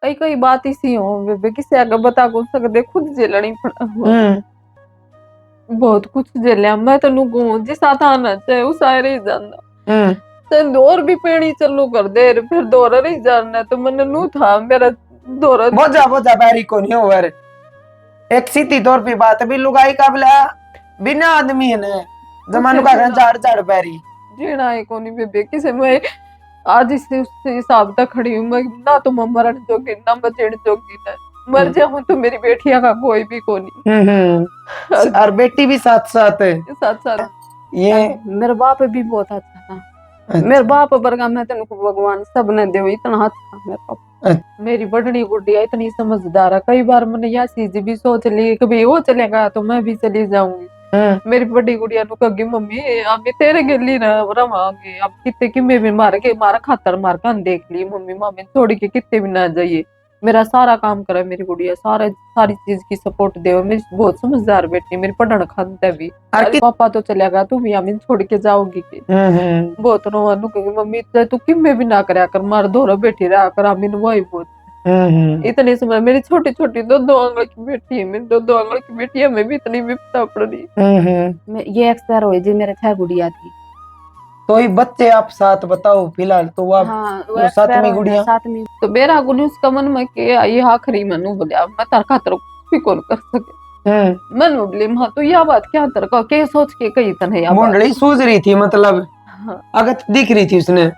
कई कई बात इसी हो बेबे किसी आगे बता को सकते खुद झेलनी बहुत कुछ झेलिया मैं तेन कहूं जिस साथ आना चाहे उस आए ही जाना तेन दौर भी पेड़ी चलू कर दे फिर दौर नहीं जानना तो मन नू था मेरा दौर बोझा बैरी को नहीं हो एक सीधी तौर पे बात भी लुगाई का बोला बिना आदमी है ना जमानो का झाड़ झाड़ बैरी जीना है कोनी बेबे किसे मैं आज इससे उससे हिसाब तक खड़ी हूँ मैं ना तो मैं मरण जोगी ना मैं जेड़ जोगी ना मर जाऊं तो मेरी बेटिया का कोई भी को नहीं और बेटी भी साथ साथ है साथ साथ ये मेरा बाप भी बहुत अच्छा था मेरे बाप वर्गा मैं तेन भगवान सब ने दे इतना अच्छा मेरा पापा मेरी बड़नी गुड़िया इतनी समझदार है कई बार मैंने यह चीज भी सोच ली कभी वो चलेगा तो मैं भी चली जाऊंगी मेरी बड़ी गुड़िया नु कगी मम्मी अभी तेरे गेली ना रवांगे अब कितने कि मैं भी मार के मारा खातर मार कर देख ली मम्मी मामी छोड़ के कितने भी ना जाइए मेरा सारा काम करे मेरी गुड़िया सारी चीज की सपोर्ट दे मेरी बहुत समझदार बेटी मेरी पढ़न खाते भी पापा तो चलेगा तू भी अमीन छोड़ के जाओगी की बहुत रोवा नु कगी मम्मी तू किमे भी ना करया कर मार धोरा बैठी रहा कर अमीन वही बहुत इतनी समय मेरी छोटी छोटी दो आंगल की बेटी है मेरी दो आंगल की बेटी है मैं भी इतनी विपता पड़ रही ये एक्सपायर हुई जी मेरे 6 गुड़िया थी तो ये बच्चे आप साथ बताओ फिलहाल तो आप हाँ, सातवीं गुड़िया सातवीं तो बेरा गुनी उसका मन में के ये आखिरी मनु बोलिया मैं तार खातर भी कौन कर सके मन बोली मां तो यह बात क्या तर का के सोच के कही तने या मुंडली सूझ रही थी मतलब अगत दिख रही थी उसने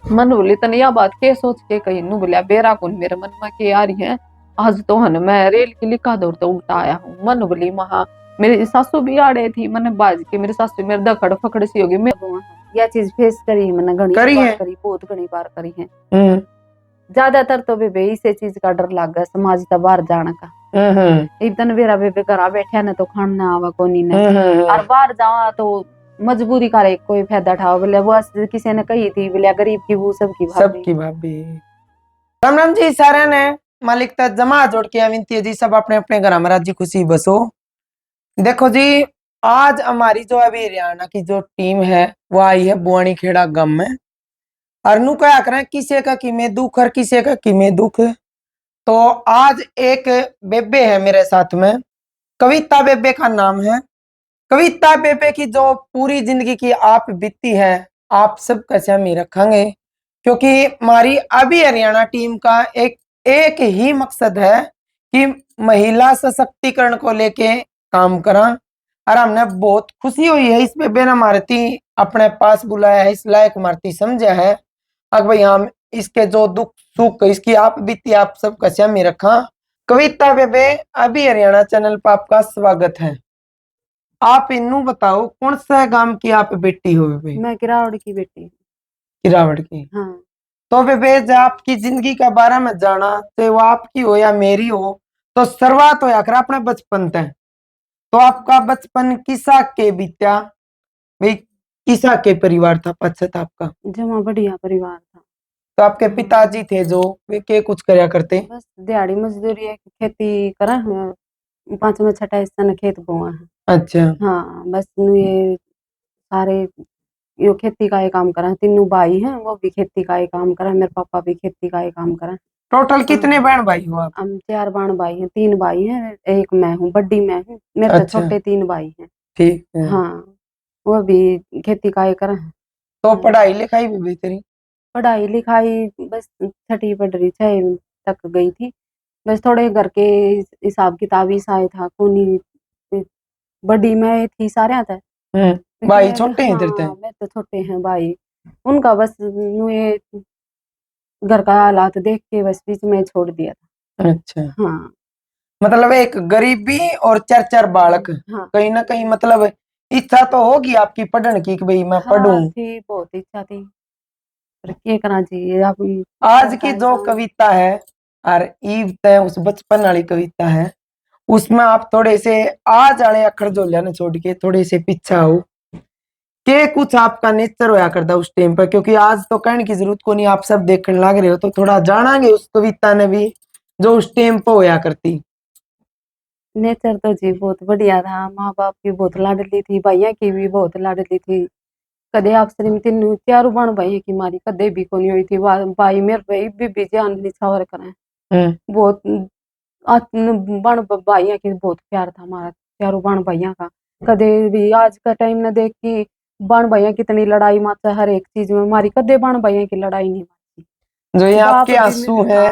मन बोली तने यह बात के सोच के कही नु बोलिया बेरा गुन मेरे मन में के आ रही है आज तो हन मैं रेल की लिखा दौड़ तो उल्टा आया हूँ मन बोली महा मेरी सासू भी आड़े थी मैंने बाज के मेरी सासू मेरे दखड़ फकड़ सी होगी मैं यह चीज फेस करी मैंने घनी बार करी बहुत घनी बार करी है ज्यादातर तो बेबे इसे चीज का डर लग गया समाज का बाहर जाने का इतन बेरा बेबे घर बैठा न तो खाना आवा कोनी ने और बाहर जावा तो मजबूरी करे कोई फायदा उठाओ बोले वो किसी ने कही थी बोले गरीब की वो सबकी भाभी राम राम जी सारे ने मालिक तक जमा जोड़ के विनती जी सब अपने अपने घर में राजी खुशी बसो देखो जी आज हमारी जो अभी हरियाणा की जो टीम है वो आई है बुआनी खेड़ा गांव में और नु क्या करें किसी का किमे दुख और किसी का किमे दुख तो आज एक बेबे है मेरे साथ में कविता बेबे का नाम है कविता बेबे की जो पूरी जिंदगी की आप बीती है आप सब कैसे हम रखेंगे क्योंकि हमारी अभी हरियाणा टीम का एक ही मकसद है कि महिला सशक्तिकरण को लेके काम करा और हमने बहुत खुशी हुई है इस बेबे ने मारती अपने पास बुलाया है इस लायक मारती समझा है अब भाई हम इसके जो दुख सुख इसकी आप बीती आप सब कैसे में रखा कविता बेबे अभी हरियाणा चैनल पर आपका स्वागत है आप इन्नू बताओ कौन सा गांव की आप बेटी हो बेबे मैं किरावड़ की बेटी किरावड़ की हाँ तो बेबे जब आपकी जिंदगी के बारे में जाना चाहे वो आपकी हो या मेरी हो तो शुरुआत हो कर अपने बचपन तक तो आपका बचपन किसा के बीत्या भाई किसा के परिवार था पश्चात आपका जमा बढ़िया परिवार था तो आपके पिताजी थे जो वे के कुछ करया करते बस दिहाड़ी मजदूरी है खेती करा है 5वां 6वां हिस्सा खेत बोआ है अच्छा हाँ बस ये सारे यो खेती का ही काम करा तीनों भाई हैं वो भी खेती का ही काम करा मेरे पापा भी खेती का ही काम करा टोटल कितने बहन भाई हो आप हम 4 बहन भाई हैं 3 भाई हैं एक मैं हूँ बड़ी मैं हूँ मेरे अच्छा। तो छोटे 3 भाई हैं ठीक है हाँ वो भी खेती का ही करा तो पढ़ाई लिखाई भी बेहतरी पढ़ाई लिखाई बस 6ठी पढ़ रही 6 तक गई थी बस थोड़े घर के हिसाब किताब ही साए था कोनी बड़ी मैं थी सारे था भाई छोटे हैं तेरे मैं तो छोटे हैं भाई उनका बस ये घर का हालात देख के बस बीच में छोड़ दिया था अच्छा हाँ मतलब एक गरीबी और 4 बालक हाँ कहीं ना कहीं मतलब इच्छा तो होगी आपकी पढ़ने की कि भाई मैं पढ़ूं थी बहुत इच्छा थी पर क्या करना चाहिए आप आज की जो कविता है और ईव तय उस बचपन वाली कविता है उसमें आप थोड़े से आज वाले अखर जो लेने छोड़ के थोड़े से पीछा हो के कुछ आपका नेचर होया करता उस टाइम पर क्योंकि आज तो कहने की जरूरत को नहीं आप सब देखने लग रहे हो तो थोड़ा जानांगे उस कविता ने भी जो उस टाइम पर होया करती नेचर तो जी बहुत बढ़िया था माँ बाप की बहुत लाडली थी भैया की भी बहुत लाडली थी कदे आप श्रीमती त्यारू बन भाई की मारी कदे भी कोनी हुई थी भाई मेरे भाई बीबी जान निछावर करें बहुत बन भाइयों की बहुत प्यार था हमारा चारों बन भाइयों का। कदे भी आज का टाइम न देख कि बन भाइयों कितनी लड़ाई मारता है हर एक चीज में, हमारी कदे बन भाइयों की लड़ाई नहीं मारती। जो ये बाप आपके भी आंसू है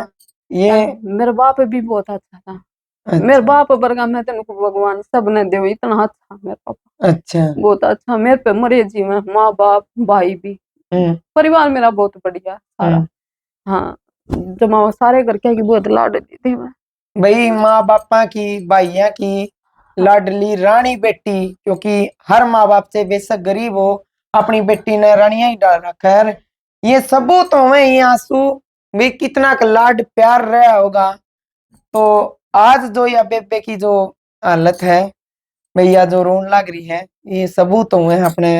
ये मेरा बाप भी बहुत अच्छा था। मेरे अच्छा बाप वर्गा मैं तेन को भगवान सब ने दे इतना अच्छा मेरे पापा अच्छा बहुत अच्छा मेरे पे मरे जी में माँ बाप भाई भी परिवार मेरा बहुत बढ़िया सारा। हाँ जमा सारे करके की बहुत लाड दी थी मैं। भाई माँ बापा की भाइया की लाडली रानी बेटी, क्योंकि हर माँ बाप से बेशक गरीब हो अपनी बेटी ने रानिया ही डाल रखा है। ये सबूत हुए ये आंसू भी कितना का लाड प्यार रहा होगा। तो आज जो या बेबे की जो हालत है भैया जो रोन लग रही है, ये सबूत हुए अपने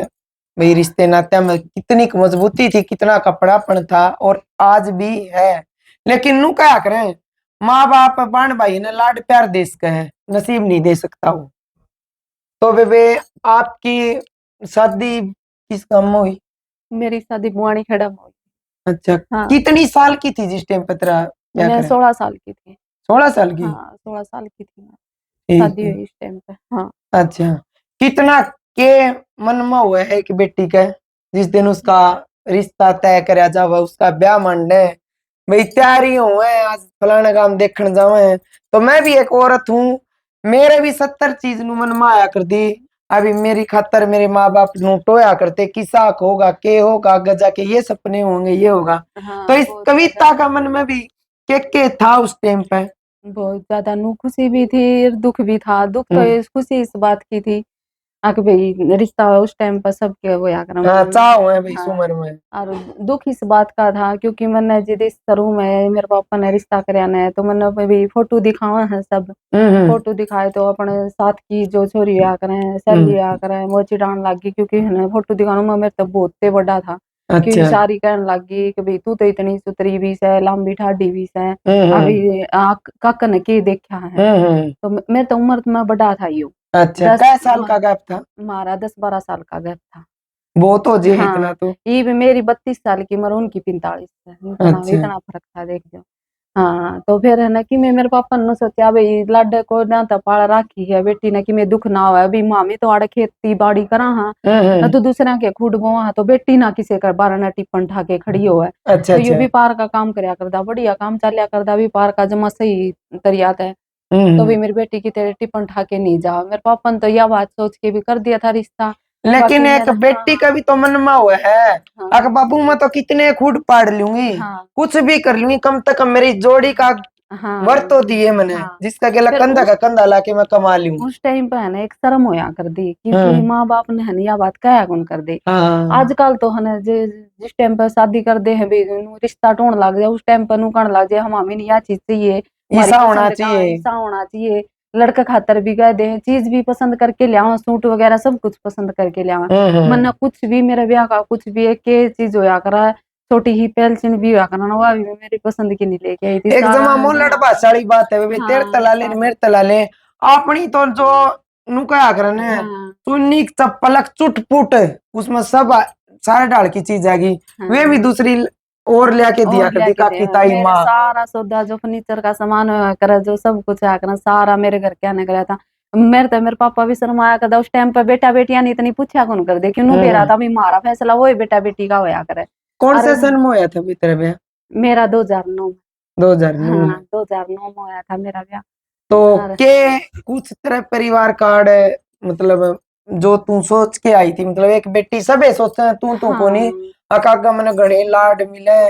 भाई रिश्ते नाते में कितनी मजबूती थी, कितना कपड़ापन था और आज भी है। लेकिन नू क्या करें, माँ बाप बहन भाई ने लाड प्यार दे सके है, नसीब नहीं दे सकता वो। तो बेबे आपकी शादी किस काम में हुई? मेरी शादी बुआनी खेड़ा में हुई। अच्छा हाँ कितनी साल की थी जिस टाइम पे तेरा क्या मैं करें? 16 साल की थी। 16 साल की? हाँ 16 साल की थी मैं, ठीक शादी है। हुई इस टाइम पे। हाँ अच्छा कितना के मन में हुआ है एक बेटी का जिस दिन उसका रिश्ता तय करा जावे, उसका ब्याह मंडे भाई तैयारी हुए आज फलाना काम देखने जावे। तो मैं भी एक औरत हूँ, मेरे भी 70 चीज नु मन में आया कर दी। अभी मेरी खातर मेरे माँ बाप नु टोया करते किसा होगा के होगा आगे जाके ये सपने होंगे ये होगा। तो हाँ इस बहुत ज्यादा कविता का मन में भी के था उस टाइम पे? बहुत ज्यादा नू खुशी भी थी दुख भी था। दुख तो हम्म। खुशी इस बात की थी कि भाई रिश्ता उस टाइम पर सबके वो या करम। हाँ चाह हुए भाई इस हाँ उम्र में। और दुख इस बात का था क्योंकि मैंने जिद इस शुरू में मेरे पापा ने रिश्ता कराया ने तो मैंने भी फोटो दिखावा है सब। हम्म। फोटो दिखाए तो अपने साथ की जो छोरी आ करें हम्म। सहेली आ करें मोची डांड लग गई क्योंकि है ना फोटो दिखाने में मेरे तो बहुत ते बड़ा था कि अच्छा। सारी कहने लग गई कि भाई तू तो इतनी सुतरी भी है लंबी ठाडी भी है हम्म। अभी काका ने के देखा है। हम्म। तो मेरे तो उम्र में बड़ा था यो अच्छा 10 कै साल का गैप था? हमारा 10-12 साल का गैप था। बहुत हो जे इतना हाँ तो। ये भी मेरी 32 साल की उम्र उनकी 45 है इतना अच्छा। इतना फर्क था देख जो। हाँ तो फिर है ना कि मैं मेरे पापा ने सोचा भाई लाडे को ना तो पाल राखी है बेटी ने कि मैं दुख ना हो भी मामी तो आड़े खेती बाड़ी करा हाँ ना हम्म। तो दूसरा के खुड बोआ तो बेटी ना किसी कर बारह ना टिप्पण ठाके खड़ी हो है। अच्छा तो यो अच्छा। भी पार का काम करया करदा बढ़िया काम चलिया करदा भी पार का जमा सही तरियात है। तो भी हम्म। मेरी बेटी की तेरे टिप्पण ठाके नहीं जाओ मेरे पापा ने तो यह बात सोच के भी कर दिया था रिश्ता। लेकिन बाकी एक मेरा बेटी का भी तो मन में हुआ है, अगर हाँ बाबू मैं तो कितने खूड पाड़ लूंगी हाँ कुछ भी कर लूंगी कम से कम मेरी जोड़ी का हाँ वर्त तो दिए मैंने हाँ जिसका गला फिर कंधा का कंधा लाके मैं कमा लूं। उस टाइम पे है ना एक शर्म होया कर दी क्योंकि हम्म। माँ बाप ने है ना यह बात कहा कौन कर दी। हाँ आजकल तो है ना जिस टाइम पर शादी कर दे है भी नू रिश्ता ढूंढ लग जाए उस टाइम पर नू कहने लग जाए हम हमें नहीं यह चीज चाहिए हमारी ऐसा होना पसंद का चाहिए। ऐसा होना चाहिए। लड़का खातर भी कह दे चीज भी पसंद करके लिया सूट वगैरह सब कुछ पसंद करके लिया हम्म। मन कुछ भी मेरे ब्याह का कुछ भी एक के चीज होया करा छोटी ही पेंसिल भी होया करा वह भी मेरी पसंद की नहीं लेके आई थी एक सारा जमा है मोह लड़ जमा। भाषाड़ी बात है वे तेरे हाँ तला ले सारा मेरे तला ले अपनी तो जो नु क्या करने हाँ सुन्नी चप्पलक चुटपुट उसमें सब सारे ढाल की चीज आएगी, वे भी हाँ दूसरी और ले आके दिया और कर दी लेके दे काकी ताई मेरे माँ। सारा सौदा जो फर्नीचर का सामान होया करे जो सब कुछ आया करे सारा मेरे घर के आने कराया था। मेरे पापा भी शर्माया करता उस टाइम पे बेटा बेटियां नहीं इतनी पूछा कौन कर दे क्यों कह रहा था भी हमारा फैसला वो बेटा बेटी का होया करे। कौन अरे से सन में होया था भी तेरा ब्याह? मेरा 2009 में। 2009 हाँ में? 2009 में होया था मेरा ब्याह। तो और के कुछ तेरा परिवार कार्ड मतलब जो तू सोच के आई थी, मतलब एक बेटी सबे सोचते हैं तू को नहीं हाँ अकाका मैंने घने लाड मिले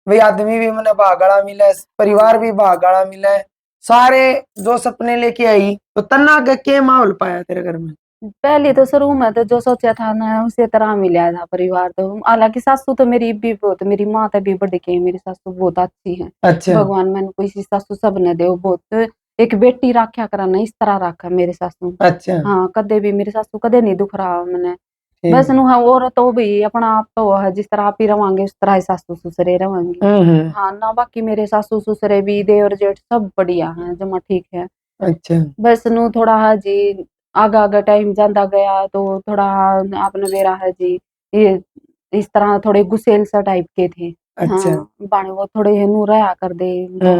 भाई आदमी भी मैंने भागड़ा मिले परिवार हाँ भी भागड़ा मिले सारे जो सपने लेके आई तो तना के माहौल पाया तेरे घर में? पहले तो शुरू में तो जो सोचा था ना उसी तरह मिला था परिवार तो हालांकि सासू तो मेरी भी बहुत मेरी माँ तो भी बड़ी के मेरी सासू बहुत अच्छी है। अच्छा भगवान मैंने कोई सी सासू सब ने दे बहुत एक बेटी राख्या करा ना इस तरह रखा मेरे सासू। अच्छा। हाँ कदे भी मेरी सासू कदे नहीं दुख रहा मैंने ठीक बस है। नु हाँ और तो भी अपना आप तो है जिस तरह आप ही रवांगे उस तरह ही सासू ससुरे रवांगे। हम्म। हाँ ना बाकी मेरे सासू ससुरे भी देवर जेठ सब बढ़िया है जमा ठीक है। अच्छा। बस नु थोड़ा है जी आगा आगा टाइम जाता गया तो थोड़ा आपने बेरा है जी ये इस तरह थोड़े गुस्सेल सा टाइप के थे। अच्छा। हाँ, बाणे वो थोड़े हेनू रहा कर दे तो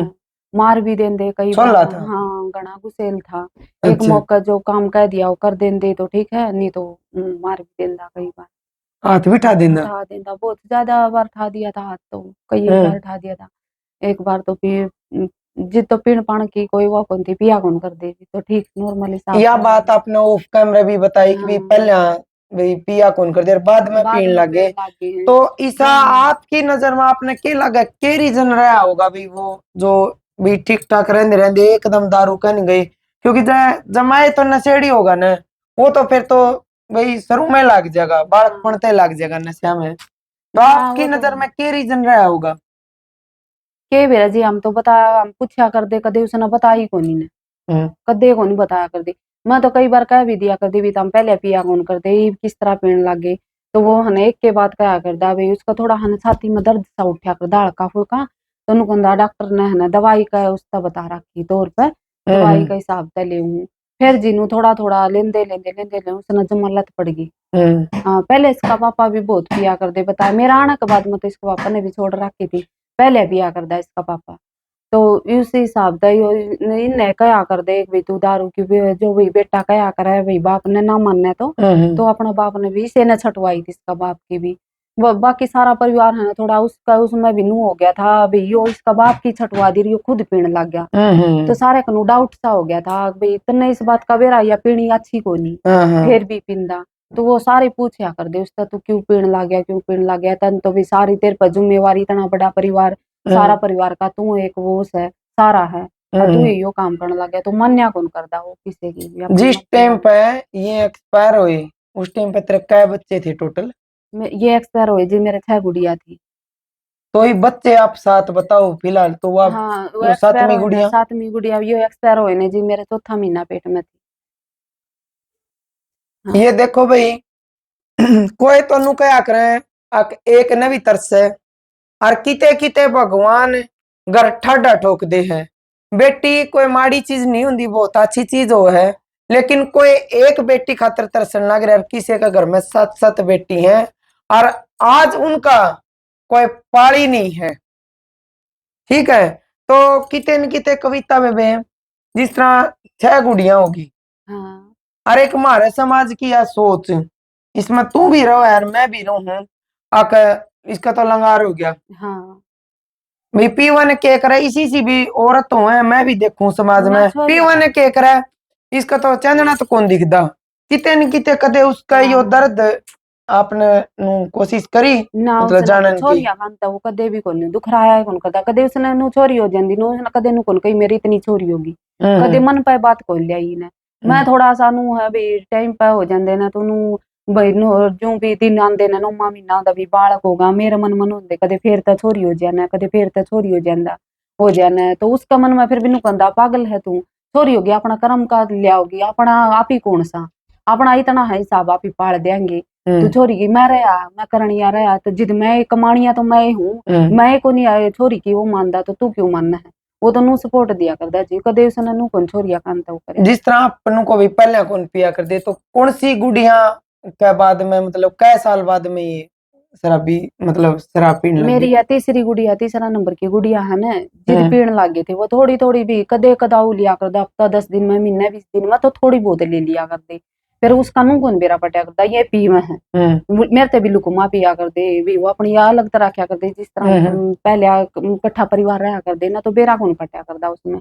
मार भी देंदे कई छोला बार। था। हाँ, घना गुस्सेल था। एक अच्छा। मौका जो काम कह दिया वो कर देंदे तो ठीक है, नहीं तो मार भी देंदा कई बार। हाथ बिठा हाथ देना। उठा देता, बहुत ज्यादा बार उठा दिया था हाथ, तो कई एक बार उठा दिया था। एक बार तो फिर जिद तो पीण पाण की कोई वो कौन थी, पिया कौन कर दे तो ठीक नॉर्मली साफ यह कर बात देंगे। आपने ऑफ कैमरा भी बताई कि भी हाँ, पहले भाई पिया कौन कर दे बाद में बाद पीण में लगे। पीण लागे हैं। तो इसा आपकी नजर में आपने के लगा के रीजन रहा होगा भी वो जो भी ठीक ठाक रहंदे रहंदे एकदम दारू कन गई, क्योंकि जमाए तो नशेड़ी होगा ना, वो तो फिर तो भाई शुरू में लग जाएगा, बालक हाँ, पड़ते लग जाएगा नशा में। तो हाँ आपकी वो तो नजर में के रीजन रहा होगा? के बेरा जी हम तो बता, हम पूछा कर दे कदे उसने बताई कोनी ने, हम्म। कदे को नहीं बताया कर दी। मैं तो कई बार कह भी दिया कर दी भी तुम पहले पिया कौन कर दे, ये किस तरह पीने लगे। तो वो हने एक के बाद कहा करदा भाई उसका थोड़ा हने छाती में दर्द सा उठा कर हल्का फुल्का। तो नु कहंदा डॉक्टर ने हने दवाई का उसका बता रखी तौर पे, दवाई का हिसाब से ले हूं। फिर जीनू थोड़ा थोड़ा लेंदे लेंदे लेंदे ले उसने जमा लत पड़ गई। हाँ, पहले इसका पापा भी बहुत पिया करते, बताया मेरा आने के बाद में तो इसके पापा ने भी छोड़ रखी थी, पहले पिया करदा इसका पापा। तो उस हिसाब से इन्हें कया कर दे भाई तू दारू की जो भाई बेटा कया करे भाई बाप ने ना मानने तो अपना बाप ने भी इसे ने छटवाई थी इसका बाप की भी। बाकी सारा परिवार है ना थोड़ा उसका उसमें भी नू हो गया था भाई यो इसका बाप की छटवा दी यो खुद पीने लग गया। तो सारे को डाउट सा हो गया था भाई इतने इस बात का बेरा या पीनी अच्छी को नहीं, फिर भी पींदा। तो वो सारे पूछया कर दे उसका तू क्यों पीने लग गया, क्यों पीने लग गया, तन तो भी सारी तेरे पर जिम्मेवारी, इतना बड़ा परिवार, सारा परिवार का तू एक वो है, सारा है और तू यो काम करने लग गया तो मन्या कौन करदा वो किसी की भी अपनी जिस मर्जी टाइम मानी। पे ये एक्सपायर हुए उस टाइम पे तेरे कै बच्चे थे टोटल? ये एक्सपायर हुए जी, मेरे 6 गुड़िया थी। तो ये बच्चे आप साथ बताओ फिलहाल तो आप हाँ, वो जो एक्सपायर सातवीं हुए ने, गुड़िया। 7वीं गुड़िया ये एक्सपायर हुए ने जी, मेरे चौथा महीना पेट में थी। हाँ, ये देखो भाई कोई तो नु क्या करे एक नवी तरस है और किते किते भगवान घर ठाडा ठोक दे है। बेटी कोई माड़ी चीज नहीं हुंदी, बहुत अच्छी चीज हो है, लेकिन कोई एक बेटी खातर तरसन लग रहा है, किसी का घर में 7 7 बेटी हैं और आज उनका कोई पाड़ी नहीं है। ठीक है, तो किते न किते कविता में भी जिस तरह 6 गुड़ियां होगी हाँ, और एक हमारे समाज की यह सोच, इसमें तू भी रहो यार मैं भी रहूं, आकर इसका तो लंगार हो गया। हाँ, भाई पीवन के करे इसी सी भी औरत हो है, मैं भी देखूं समाज ना में छोरिया पीवन के करे इसका तो चांदना तो कौन दिखदा। किते न किते कदे उसका यो हाँ, दर्द आपने कोशिश करी ना मतलब उसने तो जानन की। छोरिया खानता वो कदे भी कोनी दुख रहा है कौन करता, कदे उसने नु छोरी हो जांदी नु उसने कदे नु कोन कही मेरी इतनी छोरी होगी, कदे हम्म। मन पे बात को लियाई ने। मैं हम्म। थोड़ा सा नु है भाई टाइम पे हो जांदे ना तो नु भाई नु जो भी दिन आंदे ना 9वां महीना दा भी बालक होगा मेरे मन मन होंदे कदे फिर तो छोरी हो जाना, कदे फिर तो छोरी हो जांदा हो जाना। तो उसका मन में फिर भी नु कहंदा पागल है तू, छोरी होगी अपना कर्म का लिया होगी, अपना आप ही कौन सा, अपना इतना है हिसाब आप ही पाल देंगे। तू हम्म। छोरी की मैं रहा मैं करनिया रहा तो जिद मैं कमानिया तो मैं ही हूँ, मैं को नहीं आए छोरी की वो मानदा तो तू क्यों मानना है। वो तो नू सपोर्ट दिया करदा जी, कदे उसने नू कौन छोरिया कांता वो करे। जिस तरह अपनों को भी पहले कौन पिया कर दे, तो कौन सी गुड़िया के बाद में मतलब कै साल बाद में ये शराबी मतलब शराब पीने लग मेरी गई? या तीसरी गुड़िया, तीसरा नंबर की गुड़िया है ना, जिद हम्म। पीण लागे थे वो थोड़ी थोड़ी भी कदे कदाऊ लिया करदा, हफ्ता 10 दिन में, महीना 20 दिन में तो थोड़ी बहुत ले लिया कर दे। फिर उसका नू कौन बेरा पटा करदा ये पी में है, मेरे ते भी लुकुमा पिया कर दे भी वो अपनी अलग तरह क्या कर दे, जिस तरह पहले इकट्ठा परिवार रहा कर दे ना तो बेरा कौन पटा करदा उसमें।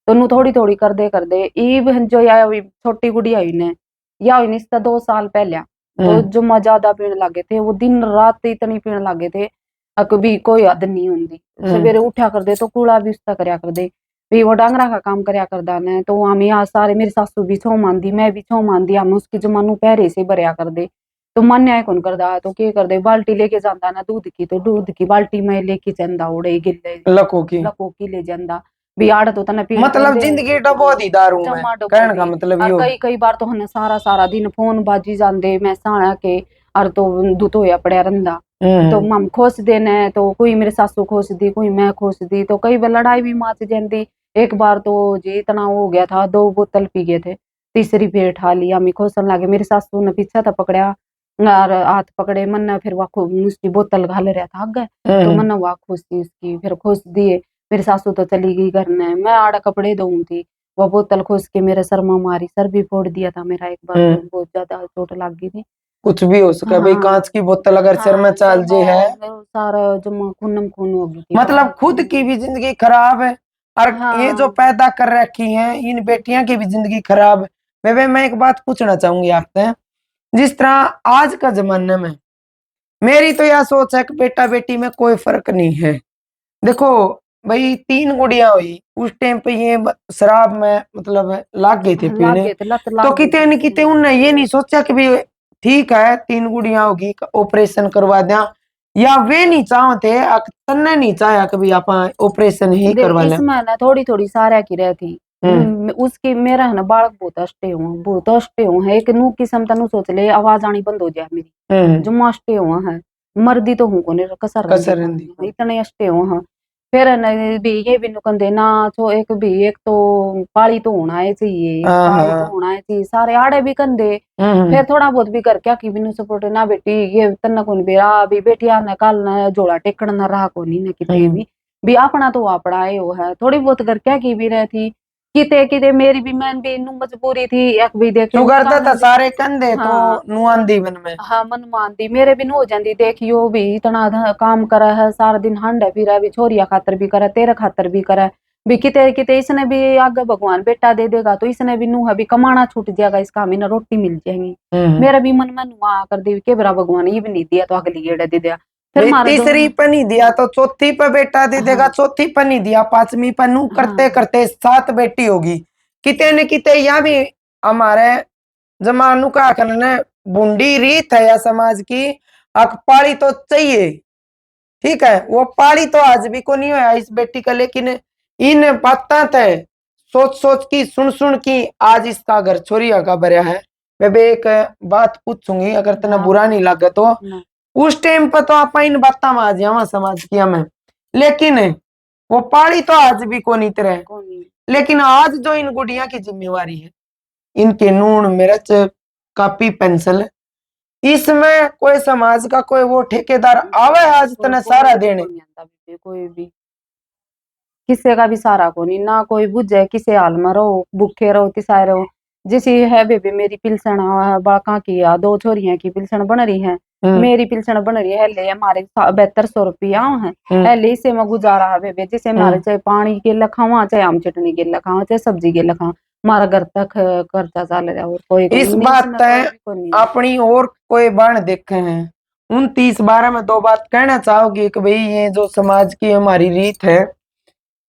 तो नू थोड़ी थोड़ी कर दे ईब जो या छोटी गुड़िया हुई ने या हुई इसका 2 साल पहले, तो जो ज्यादा पीने लगे थे वो दिन रात इतनी पीने लगे थे कभी कोई हद नहीं होंगी। सवेरे उठा कर दे तो कूड़ा भी उसका करया कर दे भी वो डांगरा का काम करया करदा ने, तो हम यहाँ सारे मेरी सासू भी छो मानदी मैं भी छो मानदी, हम उसकी जमानू पहरे से भरया कर दे। तो मन न्याय कौन करदा तो के कर दे बाल्टी लेके जाता ना दूध की, तो दूध की बाल्टी में लेके जांदा उड़े गिल्ले लको की लको की ले जांदा भी आड़ तो तना पीण मतलब देंदे जिंदगी डबो दी दारू में, जमा डबो कहने का दी। मतलब और यो। कई कई बार तो हमने सारा सारा दिन फोन बाजी जांदे मैं साणा के और तो दूध होया पड़या रंदा। तो हम खोस देने तो कोई मेरे सासू खोस दी कोई मैं खोस दी, तो कई बार लड़ाई भी मच जाती। एक बार तो जी इतना हो गया था 2 बोतल पी गए थे, तीसरी फिर ठा लिया हमें खोसन लगे, मेरी सासू ने पीछा था पकड़ा और हाथ पकड़े मन फिर वाको उसकी बोतल घाल रहा था आगे, तो मन वाह खुश थी उसकी, फिर खुश दिए। मेरी सासू तो चली गई घर ने, मैं आड़ा कपड़े धोऊं थी, वो बोतल खोस के मेरे सर में मारी, सर भी फोड़ दिया था मेरा एक बार, बहुत ज्यादा चोट लग गई थी। कुछ भी हो सका भाई, हाँ कांच की बोतल अगर सिर में हाँ, चाल जे है, सारा जमा खूनम खून हो गई थी मतलब खुद की भी जिंदगी खराब है और ये जो हाँ पैदा कर रखी हैं इन बेटियां की भी जिंदगी खराब है। बेबे मैं एक बात पूछना चाहूंगी आपसे, जिस तरह आज का जमाने में मेरी तो यह सोच है कि बेटा बेटी में कोई फर्क नहीं है। देखो भाई, 3 गुड़िया हुई उस टाइम पे, ये शराब में मतलब लाग गए थे लाग पीने, गए थे, लत तो लाग गई किते थी न किते उनने ये नहीं सोचा कि भाई ठीक है 3 गुड़िया होगी ऑपरेशन करवा दिया, या वे नहीं चाहते तन्ने नहीं चाहा कि भाई आप ऑपरेशन ही देख करवा लें। इसमें ना थोड़ी थोड़ी सारा की रहती। उसकी मेरा है ना बालक बहुत अष्टे हुए है, एक नू किस्म तनु सोच ले आवाज आनी बंद हो जाए मेरी, जो अष्टे हुआ है, मर्दी तो हूं को नहीं कसर कसर रंदी रंदी इतने अष्टे हुआ है। फिर है ना भी ये भी नुकन देना तो एक भी, एक तो पाली तो होना है चाहिए, एक हाँ पाली तो हाँ। होना है चाहिए, सारे आड़े भी कंधे। फिर थोड़ा बहुत भी कर क्या की बिनु सपोर्ट ना बेटी ये तन्ना कौन बेरा भी बेटिया ने काल ना जोड़ा टेकन ना रहा को नहीं ना किते भी अपना तो अपना है वो है, थोड़ी बहुत कर क्या की भी रहती, किते किते मेरी भी मैन भी इनू मजबूरी थी एक भी देखे तू करता था कान दे। सारे कंधे तो हाँ नुआंदी मन में। हाँ मन मानती मेरे भी न हो जाती, देखियो भी इतना काम करा है सारा दिन हांडे फिरा भी, छोरिया खातर भी करा तेरे खातर भी करा भी, किते किते इसने भी आगे भगवान बेटा दे देगा तो इसने भी नू है भी कमाना छूट जाएगा, इसका हमें ना रोटी मिल जाएगी। मेरा भी मन में नुआ कर दी के बरा भगवान ये भी नहीं दिया तो अगली गेड़ा दे दिया। फिर भाई मारे तीसरी दोनों पे नहीं दिया तो चौथी पे बेटा दे देगा, हाँ चौथी पे नहीं दिया 5वीं पे नू करते हाँ करते 7 बेटी होगी। किते न किते यह भी हमारे जमानू का करना बूंदी रीत है या समाज की, अकपाड़ी तो चाहिए। ठीक है, वो पाली तो आज भी को नहीं हुआ इस बेटी का, लेकिन इन बातें तय सोच सोच की सुन सुन की आज इसका घर छोरिया का भरया है। मैं भी एक बात पूछूंगी अगर तना हाँ बुरा नहीं लगे तो, ना उस टाइम पर तो आप इन बातों में आ जावा समाज की हमें, लेकिन वो पाली तो आज भी को नहीं तरह। कौन नहीं लेकिन आज जो इन गुड़िया की जिम्मेवारी है, इनके नून मिर्च कापी पेंसिल, इसमें कोई समाज का कोई वो ठेकेदार आवे आज तना सारा देने। कोई भी किसी का भी सहारा को नहीं ना, कोई बुझे किसी हाल में रहो भूखे रहो तिसाए रहो। जैसे है बेबी मेरी पिलसन बाका की 2 छोरियां की पिलसन बन रही है, मेरी पिलसन बन रही है ले हमारे 7200 रुपया है ले, इससे मैं गुजारा है बेबे, जिसे हमारे चाहे पानी के लखावा चाहे आम चटनी के लखावा चाहे सब्जी के लखावा हमारा घर तक खर्चा चल रहा है, और कोई को इस नहीं बात इसमें कोई तय भी को नहीं। अपनी और कोई बाण देखे हैं 29/12 में 2 बात कहना चाहोगी कि भाई ये जो समाज की हमारी रीत है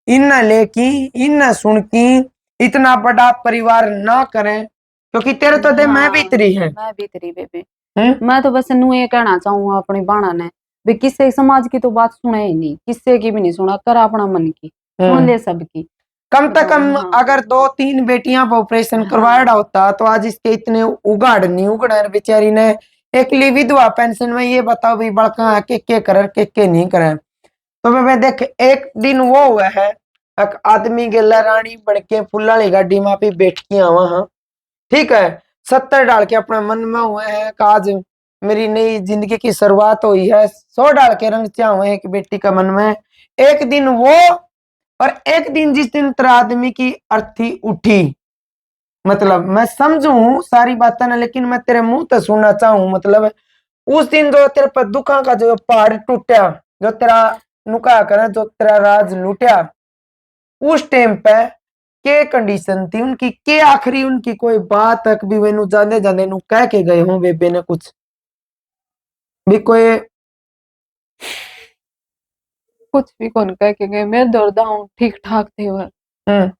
इन लेकी इन सुन की इतना बड़ा परिवार ना करें, क्योंकि तेरे तो दे मैं भी हाँ तेरी है। मैं भी तेरी बेबे, मैं तो बस नू ये कहना चाहूंगा अपनी बाणा ने भी किसी समाज की तो बात सुने ही नहीं, किसी की भी नहीं सुना कर अपना मन की सुन ले सबकी। कम से तो कम हाँ अगर 2-3 बेटियां पर ऑपरेशन करवाया हाँ होता तो आज इसके इतने उगाड़ नहीं उगड़े बेचारी ने। एक ली विधवा पेंशन में ये बताओ भी बड़का के करे के नहीं करे। तो मैं देख एक दिन वो हुआ है एक आदमी गेला रानी बनके फुल्ला वाली गाड़ी में पे बैठ के आवा हाँ, ठीक है, 70 डाल के अपने मन में हुए हैं कि आज मेरी नई जिंदगी की शुरुआत हुई है, 100 डाल के रंग चाह हुए हैं कि बेटी का मन में एक दिन वो, और एक दिन जिस दिन तेरा आदमी की अर्थी उठी, मतलब मैं समझू सारी बातें ना, लेकिन मैं तेरे मुंह तो सुनना चाहूं, मतलब उस दिन जो तेरे पर दुखा का जो पहाड़ टूटा, जो तेरा नुका कर जो तेरा राज लूटा, उस टाइम पे के कंडीशन थी उनकी, के आखिरी उनकी कोई बात तक भी वेनु जाने जाने नु कह के गए हों बेबे ने कुछ भी कोई। कुछ भी कौन कह के गए, मैं दौड़दा हूँ ठीक ठाक थे वह, हम्म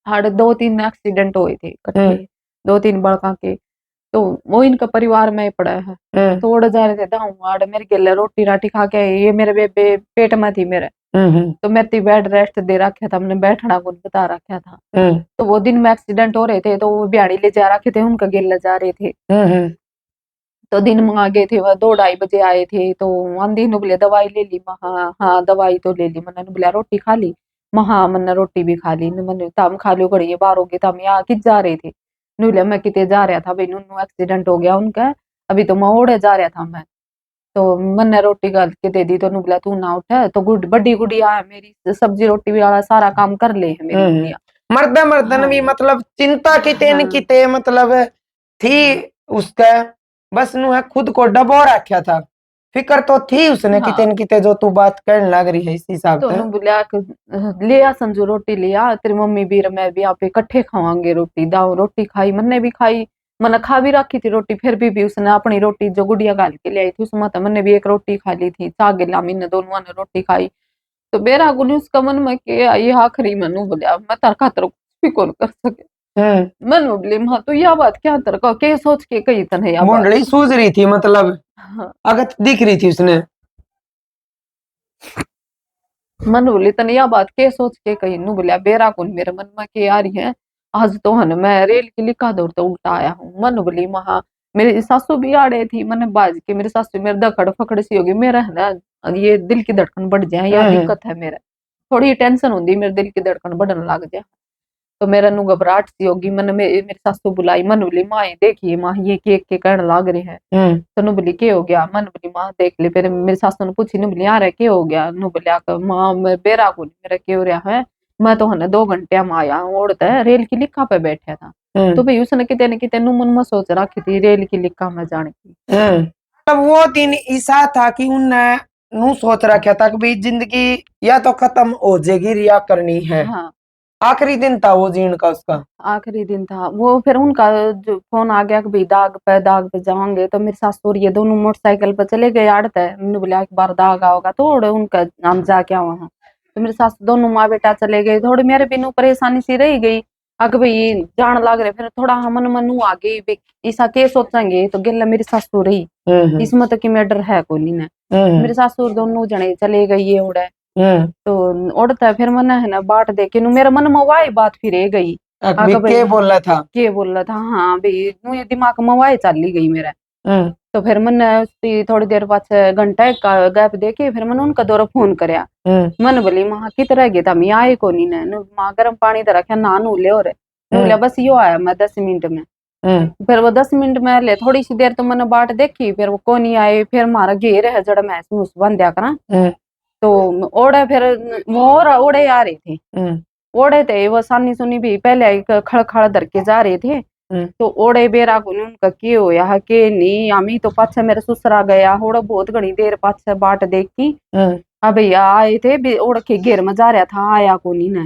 हाड़ 2-3 एक्सीडेंट हुए थे इकट्ठे, हम्म 2-3 बड़का के, तो वो इनका परिवार में ही पड़ा है। हम्म तो उड़ जा रहे थे दाऊ आड़ मेरे गिले रोटी राटी खा के ये मेरे बेबे पेट में थी मेरे, हम्म तो मैं बेड रेस्ट दे रखा था, हमने बैठना कुछ बता रखा था। हम्म तो वो दिन में एक्सीडेंट हो रहे थे तो वो बिहाड़ी ले जा रखे थे, उनका गिल ले जा रहे थे। हम्म तो दिन में आ गए थे वह 2-2:30 बजे आए थे, तो आंधी ने बोले दवाई ले ली, महा हाँ दवाई तो ले ली, मैंने बोला रोटी खा ली, महा मैंने रोटी भी खा ली, मैंने तम खा लो घड़ी बाहर हो गए, तम यहाँ किस जा रहे थे, बोले मैं किते जा रहा था भाई, नूनू एक्सीडेंट हो गया उनका, अभी तो मैं ओढ़े जा रहा था मैं, तो मैंने रोटी गाल के दे दी तो उन्होंने बोला तू ना उठे, तो बड़ी गुड़िया है मेरी, सब्जी रोटी वाला सारा काम कर ले है मेरी गुड़िया। मर्दे मर्दन भी हाँ मतलब चिंता किते न हाँ किते मतलब थी उसका, बस नु है खुद को डबो रखा था, फिक्र तो थी उसने किते हाँ। न किते जो तू बात करने लग रही है इस हिसाब तो से। उन्होंने बोला कि ले आ संजू रोटी ले आ, तेरी मम्मी भी और मैं भी आप इकट्ठे खावांगे रोटी। दाओ रोटी खाई, मैंने भी खाई, मैंने खा भी रखी थी रोटी, फिर भी उसने अपनी रोटी जो गुड़िया गाल के ले आई थी उसमें तो मैंने भी एक रोटी खा ली थी, चा गिला मैंने दोनों ने रोटी खाई। तो बेरा गुनी उसका मन में के ये आखिरी मनु बोलिया मैं तार खातर कुछ भी कौन कर सके। हम्म। मन में बोली मां तो यह बात क्या तर का के सोच के कही तने यह बात। मुंडली सूझ रही थी मतलब, हाँ। अगत दिख रही थी उसने। मन बोली तने यह बात के सोच के कही, नु बोलिया बेरा कौन मेरे मन में के आ रही है, आज तो हन मैं रेल की लिखा दौड़ तो उल्टा आया हूँ। मन बोली महा मेरी सासू भी आड़े थी, मैंने बाज के मेरी सासू मेरे दखड़ फकड़ सी होगी, मेरा है ना ये दिल की धड़कन बढ़ जाए या दिक्कत है मेरा, थोड़ी टेंशन होती मेरे दिल की धड़कन बढ़ने लग जाए, तो मेरा नु घबराहट सी होगी। मैंने मेरी सासू बुलाई, मन बोली माँ ये देखिए माँ ये केक के कहने लाग रहे हैं। तो नु बोली के हो गया, मन बोली माँ देख ले, फिर मेरी सासू ने पूछी, नु बोली यार के हो गया, नु बोलिया माँ मैं बेरा को मेरा के हो रहा है, मैं तो हने 2 घंटे में आया ओढ़ता है रेल की लिखा पे बैठा था। तो भाई उसने कितने न कितने नु मन में सोच रखी थी रेल की लिखा में जाने की। तब वो दिन ऐसा था कि उनने नु सोच रखा था कि भाई जिंदगी या तो खत्म हो जाएगी या करनी है। हाँ आखिरी दिन था वो जीण का उसका। आखिरी दिन था वो, फिर उनका जो फोन आ गया कि भाई दाग पे जाओगे, तो मेरी सासू और ये दोनों मोटरसाइकिल पर चले गए आड़ते, मैंने बोला एक बार दाग आओगा तो उनका हम जाके वहां, तो मेरे सासू दोनों माँ बेटा चले गए, थोड़ी मेरे बिनु परेशानी सी रह गई। अग भाई जान लग रहे, फिर थोड़ा हमन मनु आ गई भी ऐसा के सोचेंगे, तो गिल्ला मेरी सासू रही इसमें तो कि मैं डर है कोई नहीं। मेरे सासू दोनों जने चले गई ये उड़े, तो उड़ता फिर मन है ना बाट देखे नु मेरे मन में वाई बात फिर रह गई। अभी भाई के बोल रहा था। के बोल रहा था, हाँ भाई नु ये दिमाग में वाई चली गई मेरा। तो फिर मैंने उसकी थोड़ी देर बाद घंटा एक का गैप देके फिर मैंने उनका दौरा फोन करया। मन बोली माँ कित रह गए था, मैं आए को नहीं ने माँ गर्म पानी तो रखा ना नू ले, और नू ले बस यो आया मैं 10 मिनट में। फिर वो 10 मिनट में ले थोड़ी सी देर तो मैंने बाट देखी, फिर वो को नहीं आए, फिर मारा घेर है जड़ महसूस बन दिया करा। तो ओड़े फिर मोर ओड़े आ रहे थे, ओड़े थे वो सानी सुनी भी पहले एक खड़ धर के जा रहे थे। तो ओड़े बेरा को उनका के होया के नहीं, आमी तो पाछे मेरे ससुरा गया होड़ा बहुत घनी देर पाछे बाट देखी। अब भैया आए थे भी ओड़ के घेर में जा रहा था, आया को नहीं ने,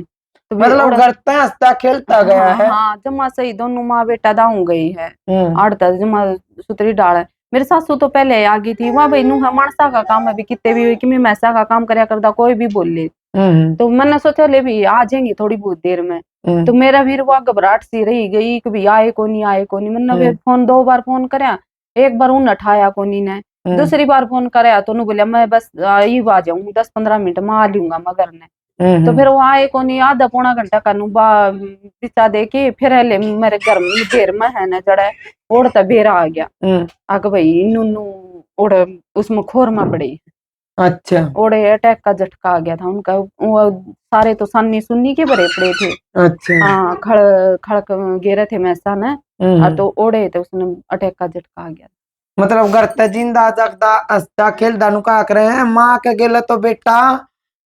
तो मतलब घर पे हंसता खेलता गया हाँ, है। हाँ जमा सही दोनों माँ बेटा दाऊ गई है, आड़ता जमा सुतरी डाल है। मेरी सासू तो पहले आ गई थी, वहां भाई नु मानसा का काम है भी कितने भी कि मैं मैसा का काम करया करता कोई भी बोल ले। तो मैंने सोचा ले भी आ जाएंगे थोड़ी बहुत देर में। तो मेरा भी वो घबराहट सी रही गई कि भी आए को नहीं आए को नहीं, मैंने फोन 2 बार फोन करया, एक बार उन उठाया को नहीं ने, दूसरी बार फोन करया तो उन्होंने बोलिया मैं बस ही आ जाऊंगी 10-15 मिनट में आ लूंगा मगर ने। तो फिर वो आए को नहीं, आधा पौना घंटा का बिता दे के फिर हले मेरे घर में घेर में है ना जड़ा ओढ़ता बेरा आ गया। आग भाई नूनू ओढ़ उसमें खोर में पड़ी। अच्छा ओढ़े अटैक का झटका आ गया था उनका, वो सारे तो सन्नी सुन्नी के भरे पड़े थे। अच्छा हाँ खड़ खड़क गिरे थे मैसा ने, तो ओढ़े थे उसने अटैक का झटका आ गया। मतलब घर ते जिंदा जगदा हंसता खेलता नु का करे हैं। माँ के गेले तो बेटा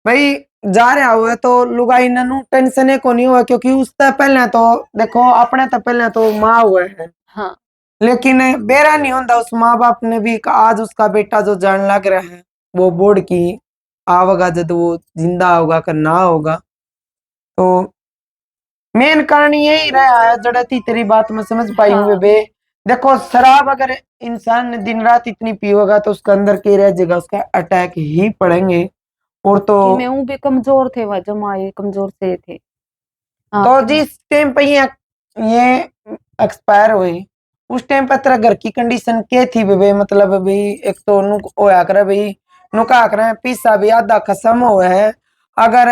भाई जा रहा हुआ तो लुगाई नू टेंशन को नहीं हुआ, क्योंकि उससे पहले तो देखो अपने तो पहले तो माँ हुए है। हाँ। लेकिन बेरा नहीं होता उस माँ बाप ने भी आज उसका बेटा जो जान लग रहा है वो बोर्ड की आवेगा जब वो जिंदा होगा कर ना होगा। तो मेन कारण यही रहा है जड़ती तेरी बात में समझ पाई हूँ। हाँ। बे देखो शराब अगर इंसान ने दिन रात इतनी पिएगा तो उसके अंदर के रह जाएगा, उसका अटैक ही पड़ेंगे। और तो मैं हूँ भी कमजोर थे वह जमाए कमजोर से थे। तो जिस टाइम पे ये एक्सपायर हुए उस टाइम पे तेरा घर की कंडीशन क्या थी बे? मतलब भाई एक तो नु होया करे भाई नु का करे पीसा भी आधा खत्म हुआ है, अगर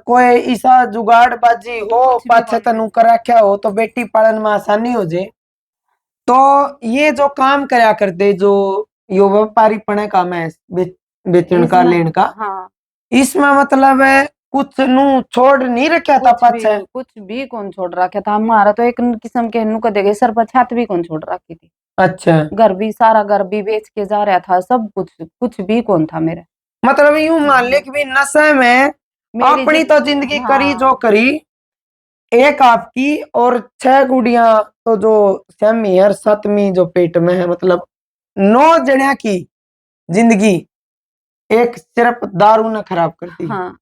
कोई ऐसा जुगाड़ बाजी हो पाछे तनु कर रखा हो तो बेटी पालन में आसानी हो जाए। तो ये जो काम करया करते जो यो व्यापारी पने का मैं बेचन का लेन का, हाँ। इसमें मतलब है कुछ नु छोड़ नहीं रखा था पाछे? कुछ भी कौन छोड़ रखा था हमारा, तो एक किस्म के नु कदे सर पर छत भी कौन छोड़ रखी थी। अच्छा, घर भी सारा घर भी बेच के जा रहा था, सब कुछ, कुछ भी कौन था मेरा। मतलब यूं मान ले कि भी नशे में मेरी अपनी तो जिंदगी करी जो हाँ करी, एक आपकी और 6 गुड़ियां, तो जो 6वीं और 7वीं जो पेट में है, मतलब 9 जणिया की जिंदगी एक सिर्फ दारू ने खराब कर दी। हाँ,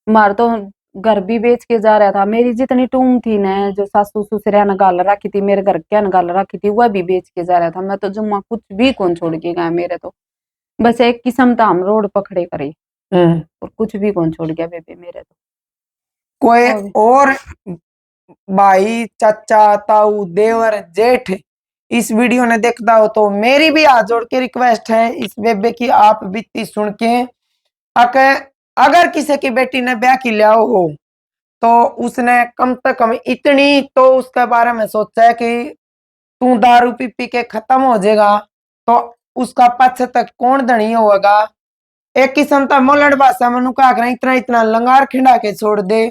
मार तो घर भी बेच के जा रहा था। मेरी जितनी टूम थी ना, जो सासू ससुरिया ने गाल रखी थी, मेरे घर क्या ने गाल रखी थी, वह भी बेच के जा रहा था। मैं तो जुम्मा कुछ भी कौन छोड़ के गया मेरे तो, बस एक किस्म था हम रोड पकड़े करे, और कुछ भी कौन छोड़ गया बेबे मेरे तो। कोई और भाई, चाचा, ताऊ, देवर, जेठ इस वीडियो ने देखता हो तो मेरी भी हाथ जोड़ के रिक्वेस्ट है इस बेबे की, आप बीती सुन के अगर किसी की बेटी ने ब्याह की लिया हो तो उसने कम से कम इतनी तो उसके बारे में सोचा है कि तू दारू पी पी के खत्म हो जाएगा तो उसका पक्ष तक कौन धनी होगा। एक किस्म का मोलड़ भाषा में कहा कर इतना इतना लंगार खिंडा के छोड़ दे,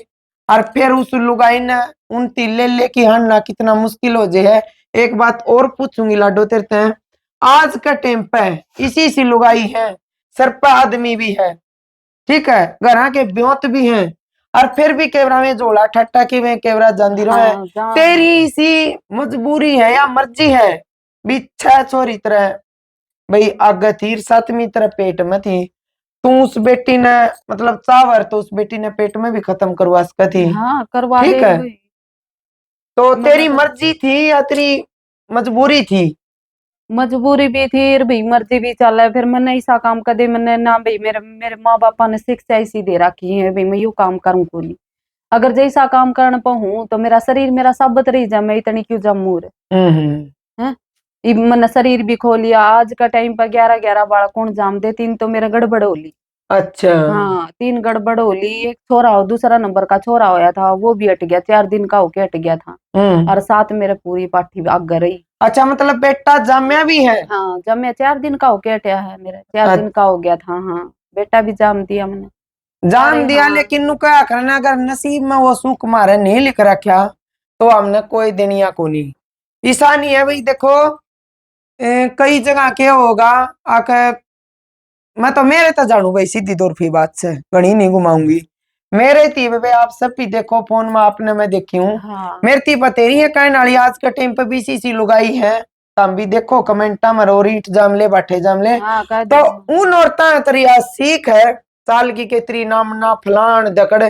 और फिर उस लुगाई ने उनती ले ले की हड़ना कितना मुश्किल हो जाए। एक बात और पूछूंगी लाडो तेरे से, आज का टाइम पे इसी सी लुगाई है, सर पे आदमी भी है, ठीक है, घर के ब्योत भी हैं, और फिर भी केवरा में जोड़ा ठट्टा की में केवरा जांदी रहो है। हाँ, तेरी सी मजबूरी है या मर्जी है भी 6 छोरी तरह भाई आगे थी 7वीं तरह पेट में थी, तू उस बेटी ने मतलब चावर तो उस बेटी ने पेट में भी खत्म करवा सका थी, हाँ करवा ठीक दे है, भाई। तो तेरी मैंने मर्जी थी या तेरी मजबूरी थी? मजबूरी भी थी और भाई मर्जी भी चल है। फिर मैंने ऐसा काम कर दे, मैंने ना भाई मेरे मेरे माँ बापा ने शिक्षा ऐसी दे रखी है भाई मैं यू काम करूँ को नहीं। अगर जैसा काम करना पाऊँ तो मेरा शरीर मेरा साबित रही जा, मैं इतनी क्यों जमू रे हैं। ये मैंने शरीर भी खो लिया। आज का टाइम पर 11-11 बालक कौन जाम दे, 3 तो मेरा गड़बड़ हो ली। अच्छा, हाँ 3 गड़बड़ हो ली। एक छोरा हो, दूसरा नंबर का छोरा होया था, वो भी हट गया, 4 दिन का होके हट गया था। और साथ मेरे पूरी पाठी आग रही। अच्छा, मतलब बेटा जाम्या भी है? हाँ जब मैं 4 दिन का होके हटया है, मेरा 4 दिन का हो गया था। हाँ बेटा भी जाम दिया मैंने। जान अरे दिया, हाँ लेकिन नु क्या करना, अगर नसीब में वो सुख मारे नहीं लिख रखा तो हमने कोई दुनिया को नहीं। ऐसा नहीं है भाई, देखो कई जगह क्या होगा आकर, मैं तो मेरे तो जानू भाई सीधी दोरफी बात से घनी नहीं घुमाऊंगी। मेरे थी वे आप सब भी देखो फोन में आपने मैं देखी हूँ, हाँ मेरे थी बतेरी है कहने वाली आज के टाइम पे भी सी लुगाई है, तम भी देखो कमेंटा में रो रीट जामले बाठे जामले। हाँ कह तो दो। उन औरतें तरिया सीख है साल की केतरी नामना फलान दकड़,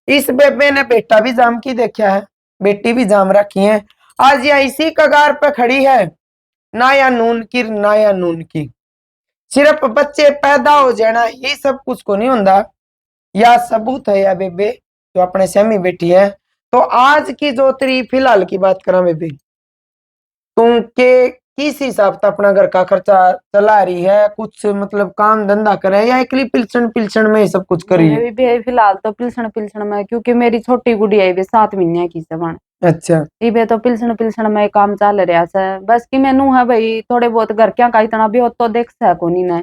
इस बेबे ने बेटा भी जाम की देखा है, बेटी भी जाम रखी है, आज या इसी कगार पे खड़ी है, ना या नून की ना या नून की, सिर्फ बच्चे पैदा हो जाना ही सब कुछ को नहीं होता। या सबूत है या बेबे जो अपने सेमी बेटी है। तो आज की जो तेरी फिलहाल की बात करा बेबे, तुम के किस हिसाब से अपना घर का खर्चा चला रही है, कुछ मतलब काम धंधा करे या एकली पिलसन पिलसन में ही सब कुछ करी है? मेरे भी फिलहाल तो पिलसण पिलसण में, क्योंकि मेरी छोटी गुड़िया है 7 महीने की जबान। अच्छा, इबे तो पिलसण पिलसण में काम चल रहा है। बस कि मैनू है भाई थोड़े बहुत घर क्या का इतना भी तो देख सको नहीं ना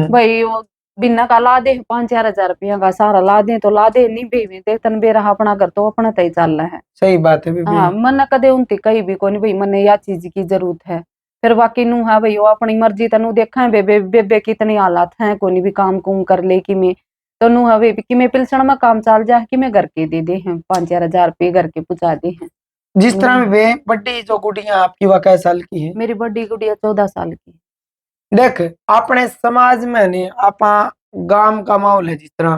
भाई। वो बिना का ला दे 5-4 हजार रुपया का सारा ला दे तो ला दे, नहीं भाई देख तन बेरा अपना घर तो अपना तय चल रहा है। सही बात है बेबी। हाँ मन कदे उनती कही भी कोनी भाई मने या चीज की जरूरत है। फिर बाकी नू है भाई वो अपनी मर्जी तनु देखा है बेबे बेबे कितनी हालात है कोनी भी काम कुम कर ले कि मैं तो नू है भाई कि मैं पिलसण में काम चल जा कि मैं घर के दे दे हैं 5-4 हजार रुपये घर के पहुंचा दे हैं। जिस तरह वे बड़ी जो गुड़िया आपकी वह कै साल की है? मेरी बड़ी गुड़िया 14 साल की। देख अपने समाज में ने आपा गांव का माहौल है, जिस तरह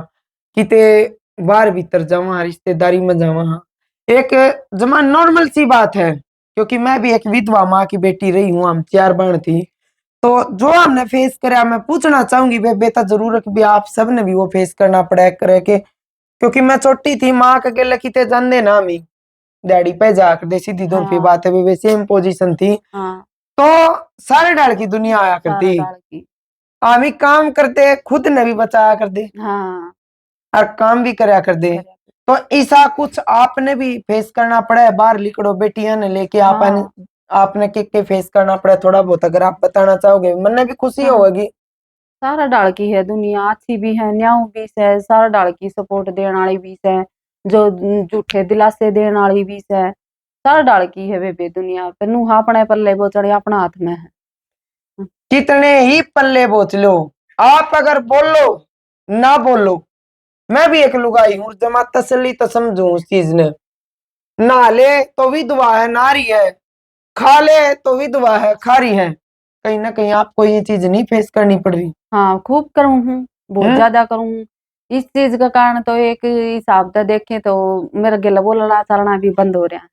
किते बाहर भीतर जावा रिश्तेदारी में जावा, एक जमा नॉर्मल सी बात है, क्योंकि मैं भी एक विधवा माँ की बेटी रही हूँ, हम 4 बहन थी, तो जो हमने फेस करा मैं पूछना चाहूंगी बेटा जरूर कि भी आप सब ने भी वो फेस करना पड़ा करे के, क्योंकि मैं छोटी थी माँ के अकेले किते जान ना मी डैडी पे जाकर दे सीधी दूर की हाँ बात है बेबे सेम पोजीशन थी, हाँ तो सारे डाल की दुनिया आया सारा करती, डाल की। हम ही काम करते खुद ने भी बचाया कर दे हाँ और काम भी करया कर दे। करे। तो ऐसा कुछ आपने भी फेस करना पड़ा है, बाहर लिखड़ो बेटियां ने लेके आपने हाँ आपने के फेस करना पड़ा है थोड़ा बहुत, अगर आप बताना चाहोगे मन भी खुशी हाँ होगी। सारा डाल की है दुनिया, अच्छी भी है, न्याऊ भी है, सारा डाल की सपोर्ट देने वाली भी है, जो झूठे दिलासे देने वाली भी है, सारा डाल की है बेबे दुनिया। पर नूहा अपने पल्ले वो चढ़े अपना हाथ में है। कितने ही पल्ले बोच लो, आप अगर बोलो ना बोलो, मैं भी एक लुगाई हूँ, जमा तसल्ली तो समझू उस चीज ने। नहा ले तो भी दुआ है नारी है, खा ले तो भी दुआ है खारी है। कहीं ना कहीं आपको ये चीज नहीं फेस करनी पड़ रही? हाँ खूब करूँ हूँ, बहुत ज्यादा करूँ हूँ। इस चीज का कारण तो एक हिसाब से देखें तो मेरा गिला बोलना चलना भी बंद हो रहा है।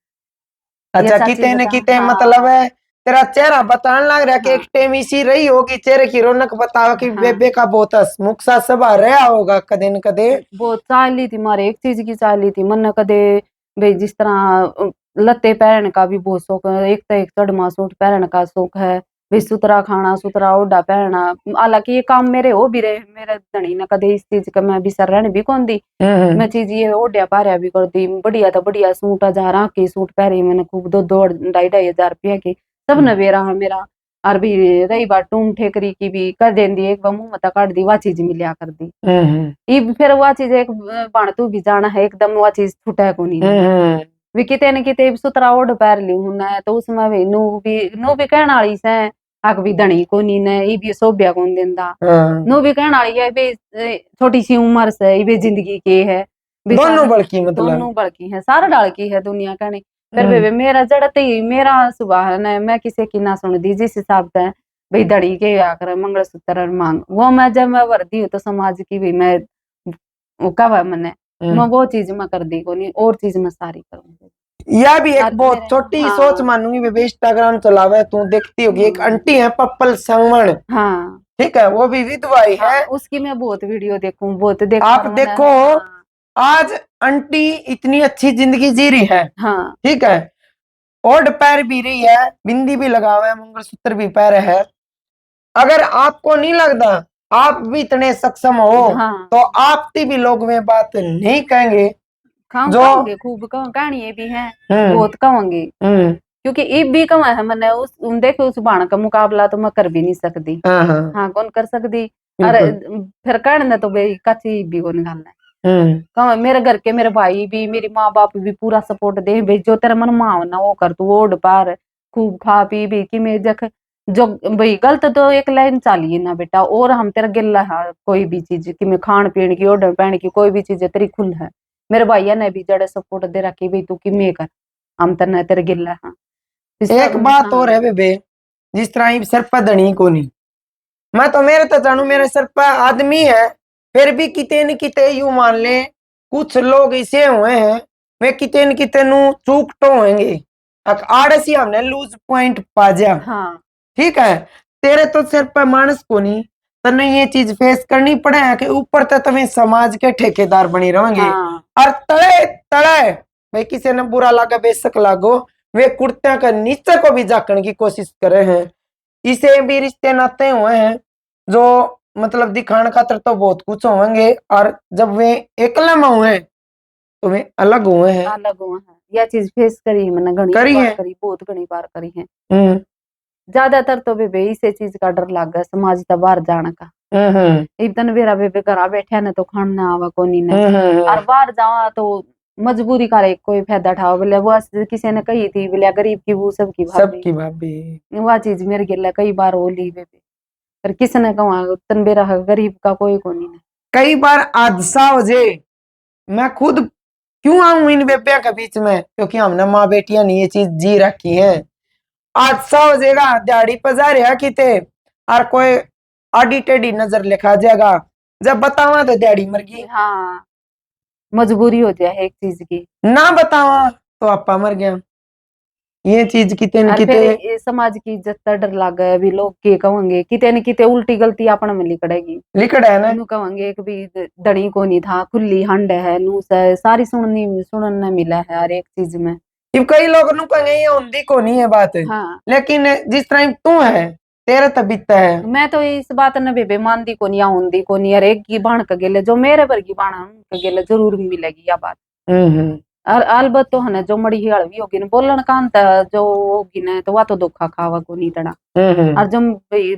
अच्छा, ऐसा किते चीज न का किते मतलब हाँ है तेरा चेहरा बताने लग रहा है कि एक हाँ टाइम इसी रही होगी, चेहरे की रौनक बताओ कि हाँ। बेबे का बहुत हंसमुख सा स्वभाव रहा होगा कदे न कदे। बहुत चाली थी मारे, एक चीज की चाली थी मन कदे भाई, जिस तरह लत्ते पहनने का भी बहुत शौक है, एक तो एक चढ़मा सूट पहनने का शौक है, भाई सुतरा खाना सुतरा ओढ़ा पहनना। हालांकि ये काम मेरे हो भी रहे, मेरे धनी ना कदे इस चीज का मैं भी सर रहने भी कौन दी। हम्म मैं चीज ये ओढ़िया पारिया भी कर दी, बढ़िया था बढ़िया सूट हजार के सूट पहरे मैंने खूब, 2-2 ढाई-2.5 हजार रुपया के सब हम्म नवेरा है मेरा। और भी रही बात टूम ठेकरी की भी कर देंदी, एक बार मुंह मता काट दी, वा चीज मिलिया कर दी। हम्म ये फिर वह चीज एक बाणतू भी जाना है एकदम, वह चीज छुटे को नहीं है। हम्म भी किते न किते सुतरा ओढ़ पैर ली हूं ना, तो उसमें भी नू भी कहना वाली से आक भी धनी को नी ने ये भी सोभ्या कौन देंदा। हाँ। नू भी कहना वाली है भी छोटी सी उम्र से ये भी जिंदगी के है भी दोनों सारा। बड़की मतलब। दोनों बड़की है, सारा डाल की है दुनिया कहनी। फिर हम्म बेबे मेरा जड़ते ही मेरा सुबह है ना, मैं किसी की ना सुन दी जिस हिसाब से भाई धड़ी के आकर मंगलसूत्र मांग, वो मैं जब मैं वर्दी हूँ तो समाज की भी मैं वो कब है मैंने, मैं हम्म। वो चीज मैं कर दी को नहीं, और चीज मैं सारी करूंगी। यह भी एक आज बहुत मेरे छोटी सोच हाँ मानूंगी, बेबे इंस्टाग्राम चलावे तू देखती होगी, एक हाँ आंटी है पप्पल संगमण, हाँ ठीक है, वो भी विधवा ही हाँ, है। उसकी मैं बहुत वीडियो देखूं, बहुत देख आप कर मैंने देखो, हाँ आज आंटी इतनी अच्छी जिंदगी जी रही है, हाँ ठीक है, ओढ़ पैर भी रही है, बिंदी भी लगा हुआ है, मंगलसूत्र भी पहने है। अगर आपको नहीं लगता आप भी इतने सक्षम हो, हाँ। तो आपकी भी लोग में बात नहीं कहेंगे खाऊं जो। कहूंगे खूब कहूं, कहानी भी है हम्म बहुत कहूंगी। हम्म। क्योंकि इब भी कमा है मैंने उस देखो उस बाण का मुकाबला तो मैं कर भी नहीं सकती। हाँ हाँ हाँ कौन कर सकती। अरे बिल्कुल। फिर कहने तो भाई कच्ची भी कौन गल है। हम्म कहाँ मेरे घर के मेरे भाई भी मेरे माँ बाप भी पूरा सपोर्ट दे भाई, जो तेरा मन माव ना वो कर, तू ओढ़ पार खूब खा पी भी कि मैं जख जो भाई गलत तो एक लाइन चालिए ना बेटा, और हम तेरा गिल्ला है कोई भी चीज कि मैं खान पीन की ओढ़ पहन की कोई भी चीज है तेरी खुल है। मेरे भैया ने भी जड़े सपोर्ट दे रखी भाई तू कि मैं कर, हम तेरे तेरे गिल्ला है इस एक सब बात और हाँ है बेबे, जिस तरह ही सर पर धनी को नहीं, मैं तो मेरे तो जानू मेरे सर पर आदमी है, फिर भी किते न किते यूं मान ले कुछ लोग ऐसे हुए हैं, वे किते न किते नु चूक तो होंगे, आड़सी हमने लूज पॉइंट पा जा, हाँ ठीक है। तेरे तो सिर पर मानस को नहीं, तने ये चीज फेस करनी पड़े है कि ऊपर तो तुम्हें समाज के ठेकेदार बनी रहोगे, हाँ और तले तले भाई किसी ने बुरा लगा बेशक लागो, वे कुर्ते के नीचे को भी झाकने की कोशिश करे हैं। इसे भी रिश्ते नाते हुए हैं जो मतलब दिखाने खातर तो बहुत कुछ होंगे, और जब वे एकला में हुए तो वे अलग हुए हैं। अलग हुआ है, यह चीज फेस करी है मैंने, घनी करी बार है। करी, बहुत घनी बार करी है। हम्म ज्यादातर तो बेबे इसे चीज का डर लग गया समाज का बाहर जाने का। हम्म इतन बेरा बेबे घर बैठे ने तो खाना आवा कोनी ने, और हम्म। बाहर जावा तो मजबूरी करे कोई फायदा उठाओ बोले, वो किसी ने कही थी बोले गरीब की वो सबकी भाभी, सबकी भाभी। वह चीज मेरे गिला कई बार हो ली बेबे। पर किसने कहा तन बेरा गरीब का कोई कोनी ने। कई बार हादसा हो जाए, मैं खुद क्यों आऊं इन बेबिया के बीच में, क्योंकि हमने माँ बेटियां नहीं ये चीज जी रखी है। हादसा हो जाएगा, दिहाड़ी पजा रहा किते, और कोई आडी टेढ़ी नजर लिखा जाएगा, जब बतावा तो दिहाड़ी मर गई, हाँ मजबूरी हो जाए एक चीज की। ना बतावा तो आपा मर गया। ये चीज किते न और किते फिर ये समाज की इज्जत का डर लग है, अभी लोग के कहेंगे किते न किते उल्टी गलती अपने में लिखड़ेगी। लिखड़ है ना। नू कहेंगे कि भी धनी को नहीं था खुली हंड है, नू से सारी सुनने मिला है हर एक चीज में। इब कई लोग नु कहेंगे ये हुंदी को नहीं है बात, हाँ लेकिन जिस तरह तू है तेरा तो बीता है। मैं तो इस बात ने बेबे मानती को नहीं, आऊंदी को नहीं, हर एक की बाण का गेले जो मेरे पर की बाण के गेले जरूर मिलेगी यह बात। हम्म। और अलबत तो है ना जो मड़ी ही हड़वी होगी ना बोलन कांता जो होगी ना तो वह तो धोखा खावा को नहीं तड़ा। और जो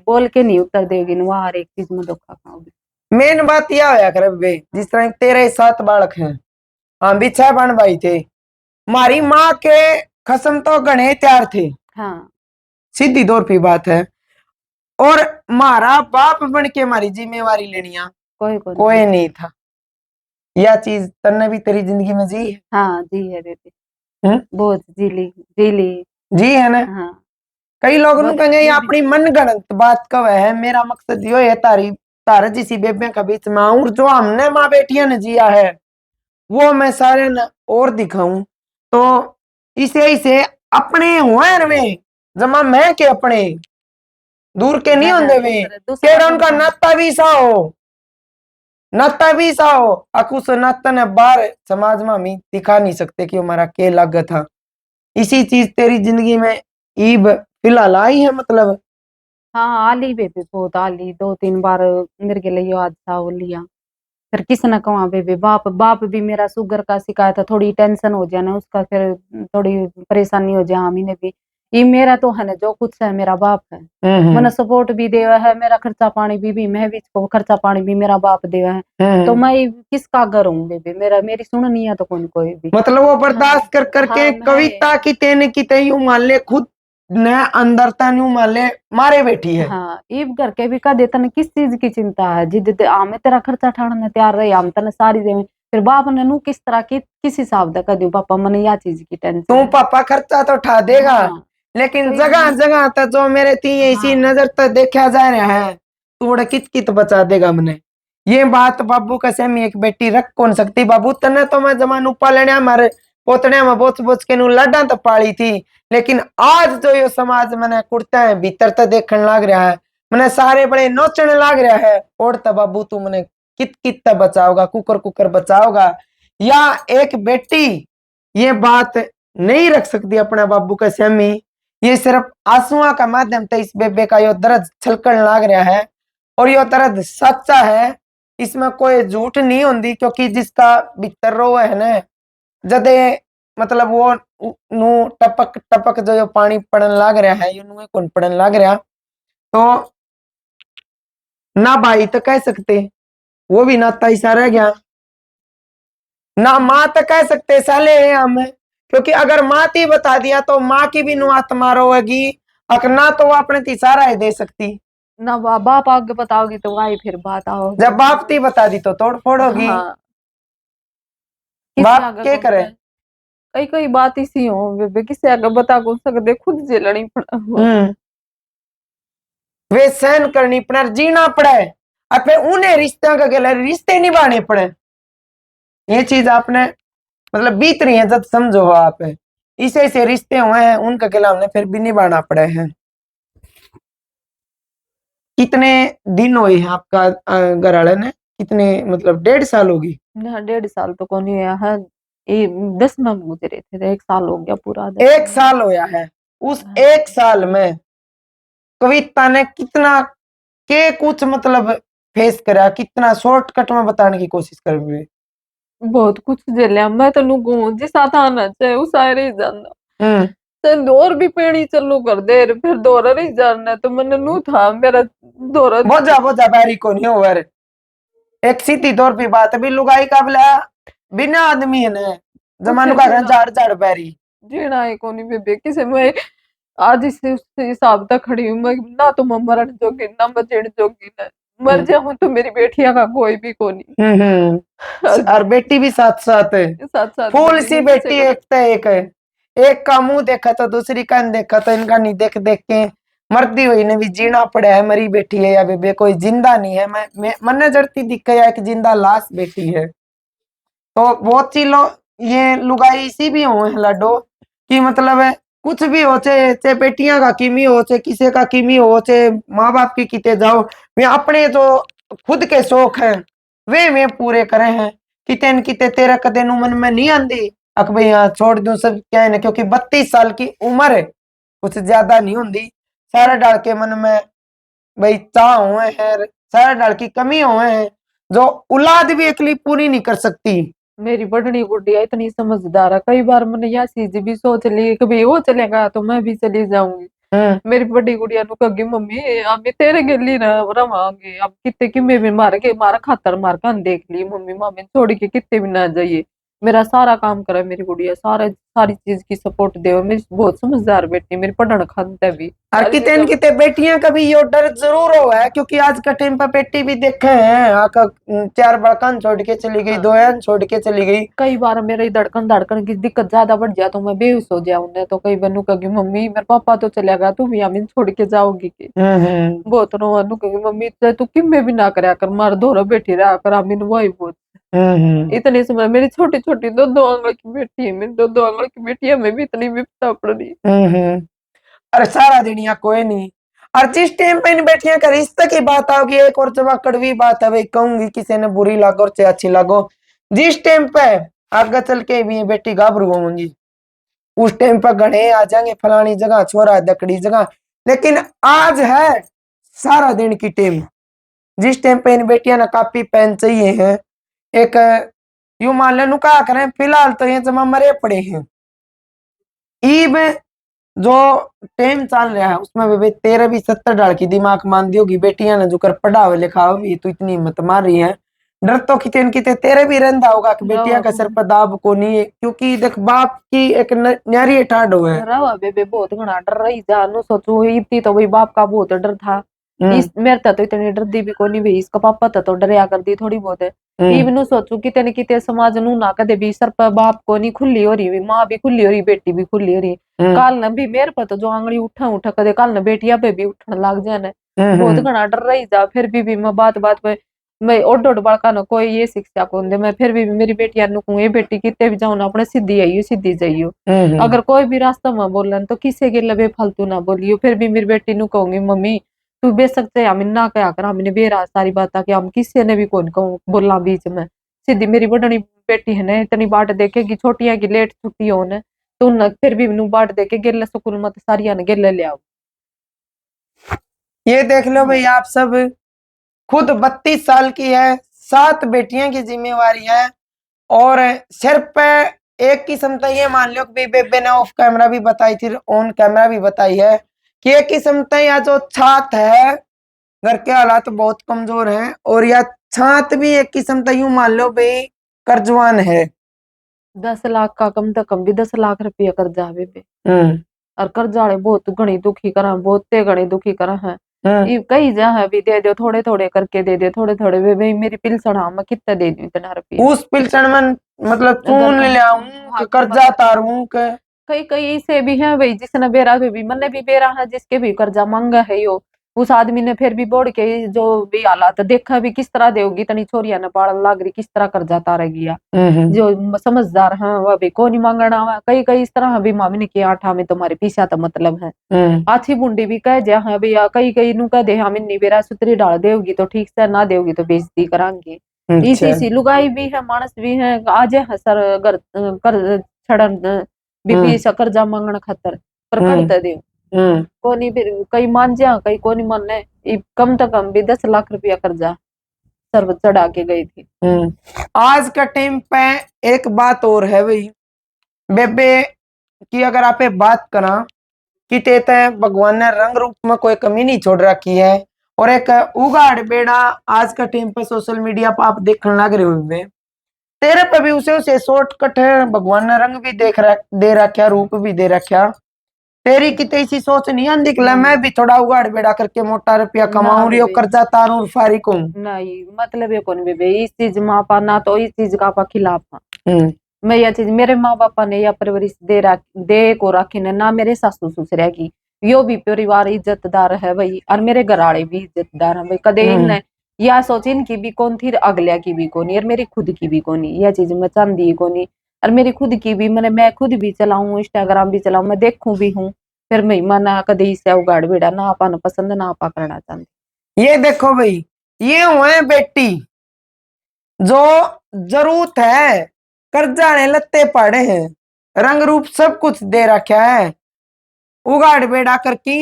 बोल के नहीं उत्तर देगी ना वह हर एक चीज में धोखा खाओगी। मेन बात यह होया करे बे, जिस तरह तेरे 7 बालक हैं, हम भी 6 बहन भाई थे। मारी माँ के कसम तो गणे तैयार थे। हाँ सीधी तौर पे बात है। और मारा बाप बन के हमारी जिम्मेवारी लेनिया कोई नहीं था। यह चीज तन्ने भी तेरी जिंदगी में जी है? हाँ जी है बेटे, बहुत जी है ना। हाँ कई लोग कहेंगे ये अपनी मनगढ़ंत बात कब है। मेरा मकसद यो है तारी तारा जिसी बेबे का बीच में आऊं, जो हमने माँ बेटियां ने जिया है वो मैं सारे न और दिखाऊं। तो इसे अपने हुए में जमा मैं के अपने दूर के नहीं होंगे वे केर उनका नाता भी सा हो, नाता भी सा हो। अकुस नाता ने बाहर समाज में हम दिखा नहीं सकते कि हमारा के लग था। इसी चीज तेरी जिंदगी में ईब फिलहाल आई है मतलब। हाँ आली बेबे बहुत आली 2-3 बार मेरे के लिए हादसा हो लिया। फिर किस न कहा बेबे बाप बाप भी मेरा शुगर का शिकायत है, थोड़ी टेंशन हो जाए ना उसका, फिर थोड़ी परेशानी हो जाए हमी ने भी। ये मेरा तो है ना जो कुछ है मेरा बाप है। मैंने सपोर्ट भी देवा है, मेरा खर्चा पानी भी मैं भी इसको खर्चा पानी भी मेरा बाप देवा है। तो मैं किसका घर हूँ बेबे, मेरी सुननी है तो कोई भी मतलब वो बर्दाश्त कर करके हाँ, कविता की तेने की ते यूं मान ले खुद ने अंदर तन यूं मान ले मारे बैठी है। हाँ ईब घर के भी कह देता न किस चीज की चिंता है, जिद आमे तेरा खर्चा ठाड़ने तैयार रही आम तने सारी दे। फिर बाप ने नू किस तरह की किस हिसाब से कह दियो पापा मने या चीज की टेंशन तू पापा खर्चा तो उठा देगा। हाँ, लेकिन तो जगह जगह तक जो मेरे ती इसी नजर तक देखा जा रहा है तू कित कित बचा देगा मने। ये बात बाबू का सेमी एक बेटी रख कौन सकती। बाबू तने तो मैं जमानू पालने मारे पोतने में बोच बोच के नू लड्डा तो पाली थी। लेकिन आज जो यो समाज मने कुर्ता है भीतर तक देखने लग रहा है, मने सारे बड़े नोचने लग रहा है। और तब बाबू तू मने कित कित तक बचाओगा, कुकर कुकर बचाओगा। या एक बेटी ये बात नहीं रख सकती अपना बाबू का सेमी। ये सिर्फ आंसुओं का माध्यम से इस बेबे का यो दर्द छलकन लग रहा है और यो दर्द सच्चा है। इसमें कोई झूठ नहीं होती क्योंकि जिसका भीतर रो है ना जदे मतलब वो नू टपक टपक जो यो पानी पड़न लग रहा है यू नू कौन पड़न लग रहा। तो ना भाई तो कह सकते वो भी नाता ऐसा रह गया, ना माँ तो कह सकते साले हैं हम। क्योंकि अगर माँ ती बता दिया तो माँ की भी नु आत्मा रोएगी। ना तो वो अपने तिसारा ही दे सकती। ना बाप आगे बताओगी तो वही फिर बात आओगी। जब बाप ती बता दी तो तोड़ फोड़ होगी। हाँ बाप क्या करे। कई कई बात इसी हो बेबे किसे आगे बता कौन सकते खुद झेलनी पड़ा। वे सहन करनी पड़े जीना पड़े अपने उन्हें रिश्ते का गले रिश्ते निभाने पड़े। ये चीज आपने मतलब बीत रही है जब समझो हो आप इसे रिश्ते हुए हैं उनका गला हमने फिर भी निभाना पड़े हैं। कितने दिन हुए हैं आपका घर वाले ने कितने मतलब 1.5 साल होगी? 1.5 साल तो कौन हुआ है, ये 10 में गुजरे थे, 1 साल हो गया पूरा। 1 साल होया है। उस 1 साल में कविता ने कितना के कुछ मतलब फेस करा, कितना शॉर्टकट में बताने की कोशिश कर रही। बहुत कुछ झेलिया मैं तेन कहूं जिस आना चाहे उस आए ही जाना दौर भी पेड़ी चालू कर दे फिर दौरा नहीं जानना तो मैंने नू था मेरा दौरा बोझा बोझा बैरी को नहीं ओवर। एक सीधी तौर पे बात भी लुगाई का बला बिना आदमी है ने जमानु का झाड़ झाड़ बैरी जीना है कोनी बेबे किसे मैं आज इस हिसाब तक खड़ी हूँ मैं ना तो मैं मरण जोगी ना मैं जेड़ जोगी ना मर जाऊं तो मेरी बेटिया का कोई भी कोनी। और बेटी भी साथ साथ है साथ साथ फूल सी बेटी एक तो एक है। एक का मुंह देखा तो दूसरी का देखा तो इनका नहीं देख देख के मरती हुई ने भी जीना पड़ा है। मरी बैठी है या बेबे कोई जिंदा नहीं है। मैं मन जड़ती दिख गया कि जिंदा लाश बेटी है। तो बहुत सी लोग ये लुगाई इसी भी हुए हैं लाडो कि मतलब है कुछ भी हो चाहे बेटियां का किमी हो चाहे किसी का किमी हो चाहे माँ बाप की किते जाओ वे अपने जो खुद के शौक हैं वे पूरे करे हैं। किते न किते तेरा कदे नु मन में नहीं आंदी अक भाई यहाँ छोड़ दूं सब क्या है ना क्योंकि 32 साल की उम्र है कुछ ज्यादा नहीं होती। सारा डाल के मन में भाई चाह हुए हैं सारा डाल की कमी हुए हैं जो औलाद भी अकेली पूरी नहीं कर सकती। मेरी बड़नी गुड़िया इतनी समझदार है, कई बार मैंने यह चीज भी सोच ली कि भाई वो चलेगा तो मैं भी चली जाऊंगी। हम्म मेरी बड़ी गुड़िया नु कही मम्मी हम तेरे गली रवांगे, अब कितने कि मैं भी मार के मारा खातर मार कान देख ली मम्मी, मामी छोड़ के कितने भी ना जाइए। मेरा सारा काम करे मेरी गुड़िया, सारी चीज की सपोर्ट दे, और मेरी बहुत समझदार बेटी, मेरी पढ़न खानते भी और हर कितने चीज न कितने बेटियां का भी यो डर जरूर हो है, क्योंकि आज का टाइम पर बेटी भी देखे हैं आका 4 बड़कन छोड़ के चली गई, हाँ। 2 एन छोड़ के चली गई। कई बार मेरी धड़कन धड़कन की दिक्कत ज्यादा बढ़ जाए तो मैं बेहोश हो जाऊं, तो कई बनू कही मम्मी मेरे पापा तो चलेगा तुम यामिन छोड़ के जाओगी कि हम्म। बहुत रोवानू कही मम्मी तू किम्मे भी ना करया कर, मार धोरो बैठी रहा कर आमिन, वही बहुत हम्म। इतनी समय मेरी छोटी छोटी दो आंगल की बेटी है, मेरी दो आंगल की बेटी है, मैं भी इतनी विपदा पड़ रही। हम्म। और सारा दिन यहाँ कोई नहीं। और जिस टाइम पे इन बेटियां का रिश्ते की बात आओगी, एक और जब कड़वी बात है भाई, कहूंगी किसी ने बुरी लागो और चाहे अच्छी लागो, जिस टाइम पे आगे चल के भी ये बेटी घाबरू होंगी, उस टाइम पर घने आ जाएंगे फलानी जगह छोरा दकड़ी जगह। लेकिन आज है सारा दिन की टेम, जिस टाइम पे इन बेटियां ना कापी पेन चाहिए है, एक यूं मान लो क्या करें, फिलहाल तो ये जमा मरे पड़े हैं। ईब जो टाइम चल रहा है उसमें भी 13 भी 70 डाल की दिमाग मान दी होगी बेटियां ने जो कर पढ़ावे लिखाओ भी तो इतनी हिम्मत मार रही है। डर तो कितने न कितने तेरे भी रहता होगा कि बेटियां का सर पर दाब को नहीं है, क्योंकि देख बाप की एक न्यारी ठाड हो है। रवा बेबे बहुत घना डर रही जा नु सोचू इतनी तो वही बाप का बहुत डर था। इस मेरे तो इतनी डर दी भी कोनी भाई, इसका पापा तो डरया कर दी थोड़ी बहुत है। इवन सोचू कितने न कितने समाज नु ना कदे भी सर पर बाप को नहीं खुली हो रही, माँ भी खुली हो रही, बेटी भी खुली हो रही। काल न भी मेरे पर तो जो आंगली उठा उठा कदे काल न बेटिया पे भी उठने लग जाने, बहुत घना डर रही जा। फिर भी मैं बात पे मैं ओड ओड बड़का न कोई ये शिक्षा कौन दे, मैं फिर भी मेरी बेटिया नु कहूं ये बेटी कितने भी जाऊं ना अपने सीधी आइयो सीधी जाइयो, अगर कोई भी रास्ता में बोलन तो किसी के लबे फालतू ना बोलियो। फिर भी मेरी बेटी नु कहूंगी मम्मी तू बेशक से हम ना क्या कर, हमने बेरा सारी बात कि हम किसी ने भी कौन कहूं बोला बीच में, सीधी मेरी बड़नी बेटी है ना इतनी बाट देखेगी छोटिया की लेट छुट्टी हो न तो न फिर भी नु बाट देके गेले स्कूल मत सारिया ने गेले ले आओ। ये देख लो भाई आप सब, खुद 32 साल की है, 7 बेटियां की जिम्मेवारी है, और सिर्फ पे एक किस्म तो ये मान लो कि बेबे ने ऑफ कैमरा भी बताई थी, ऑन कैमरा भी बताई है कि एक किस्म तो या जो छात है घर के हालात बहुत कमजोर हैं, और या छात भी एक किस्म तो यूं मान लो भाई कर्जवान है। 10 लाख का कम तो कम भी 10 लाख रुपया कर्जा है बेबे, हम्म और कर्जा वाले बहुत घनी दुखी करा, बहुते घनी दुखी करा है। हम्म। ये कई जहाँ भी दे दो थोड़े थोड़े करके दे दे, थोड़े थोड़े बेबे मेरी पिलसण हाँ मैं कितना दे दूं इतना रुपया। उस पिलसन में मतलब अगर चून ले आऊं कि कर्जा तारूं के। कई कई ऐसे भी हैं भाई जिसने बेरा भी मैंने भी बेरा है जिसके भी कर्जा मांगा है यो, उस आदमी ने फिर भी बोड़ के जो भी हालात देखा भी किस तरह देगी, इतनी छोरिया ने पालन लाग रही किस तरह कर्जा तारा गया। जो समझदार है वह भी को नहीं मांगना है, कई कई इस तरह भी मामी ने किया आठा में तुम्हारे पीछा तो मतलब है। आछी बुंडी भी कह जा है भैया, कई कई नु कह दे हम इन्नी बेरा सुतरी डाल देगी तो ठीक से, ना देगी तो बेइज्जती करांगे। इसी सी लुगाई भी है मानस भी है आज है सर घर कर छड़न बीपी से कर्जा मांगण खातर, पर करते दे कोनी फिर कई मान जा कई कोनी माने। कम तो कम भी 10 लाख रुपया कर्जा सर चढ़ा के गई थी। आज का टाइम पे एक बात और है भाई बेबे की, अगर आप बात करा कि तेते भगवान ने रंग रूप में कोई कमी नहीं छोड़ रखी है, और एक उगाड़ बेड़ा आज का टाइम पे सोशल मीडिया पर आप देखने लग रहे हो, तेरे पे भी उसे शॉर्टकट है, भगवान ने रंग भी दे रखा, रूप भी दे रखा। तेरी की तैसी सोच नहीं आंदी कि मैं भी थोड़ा उगाड़ बेड़ा करके मोटा रुपया कमाऊं रही कर्जा तारू फारिक हूं। नहीं मतलब ये कौन बेबे इस चीज माँ पा ना तो इस चीज का आपा खिलाफ हाँ। मैं यह चीज मेरे माँ बापा ने या परवरिश दे को रखी ने ना, मेरे सासू ससुर की यो भी परिवार इज्जतदार है भाई, और मेरे घराड़े भी इज्जतदार है भाई, कदे इन या सोच इनकी भी कौन थी अगलिया की भी कोनी और मेरी खुद की भी कोनी, यह चीज मैं चाहती कोनी। और मेरी खुद की भी मैं खुद भी चलाऊं इंस्टाग्राम भी चलाऊं, मैं देखूं भी हूँ, फिर मैं मना कदे इससे उगाड़ बेड़ा ना आपा पसंद ना आपा करना चाहती। ये देखो भाई ये हुए बेटी जो जरूरत है, कर्जा ने लत्ते पड़े हैं, रंग रूप सब कुछ दे रखा है, उगाड़ बेड़ा करके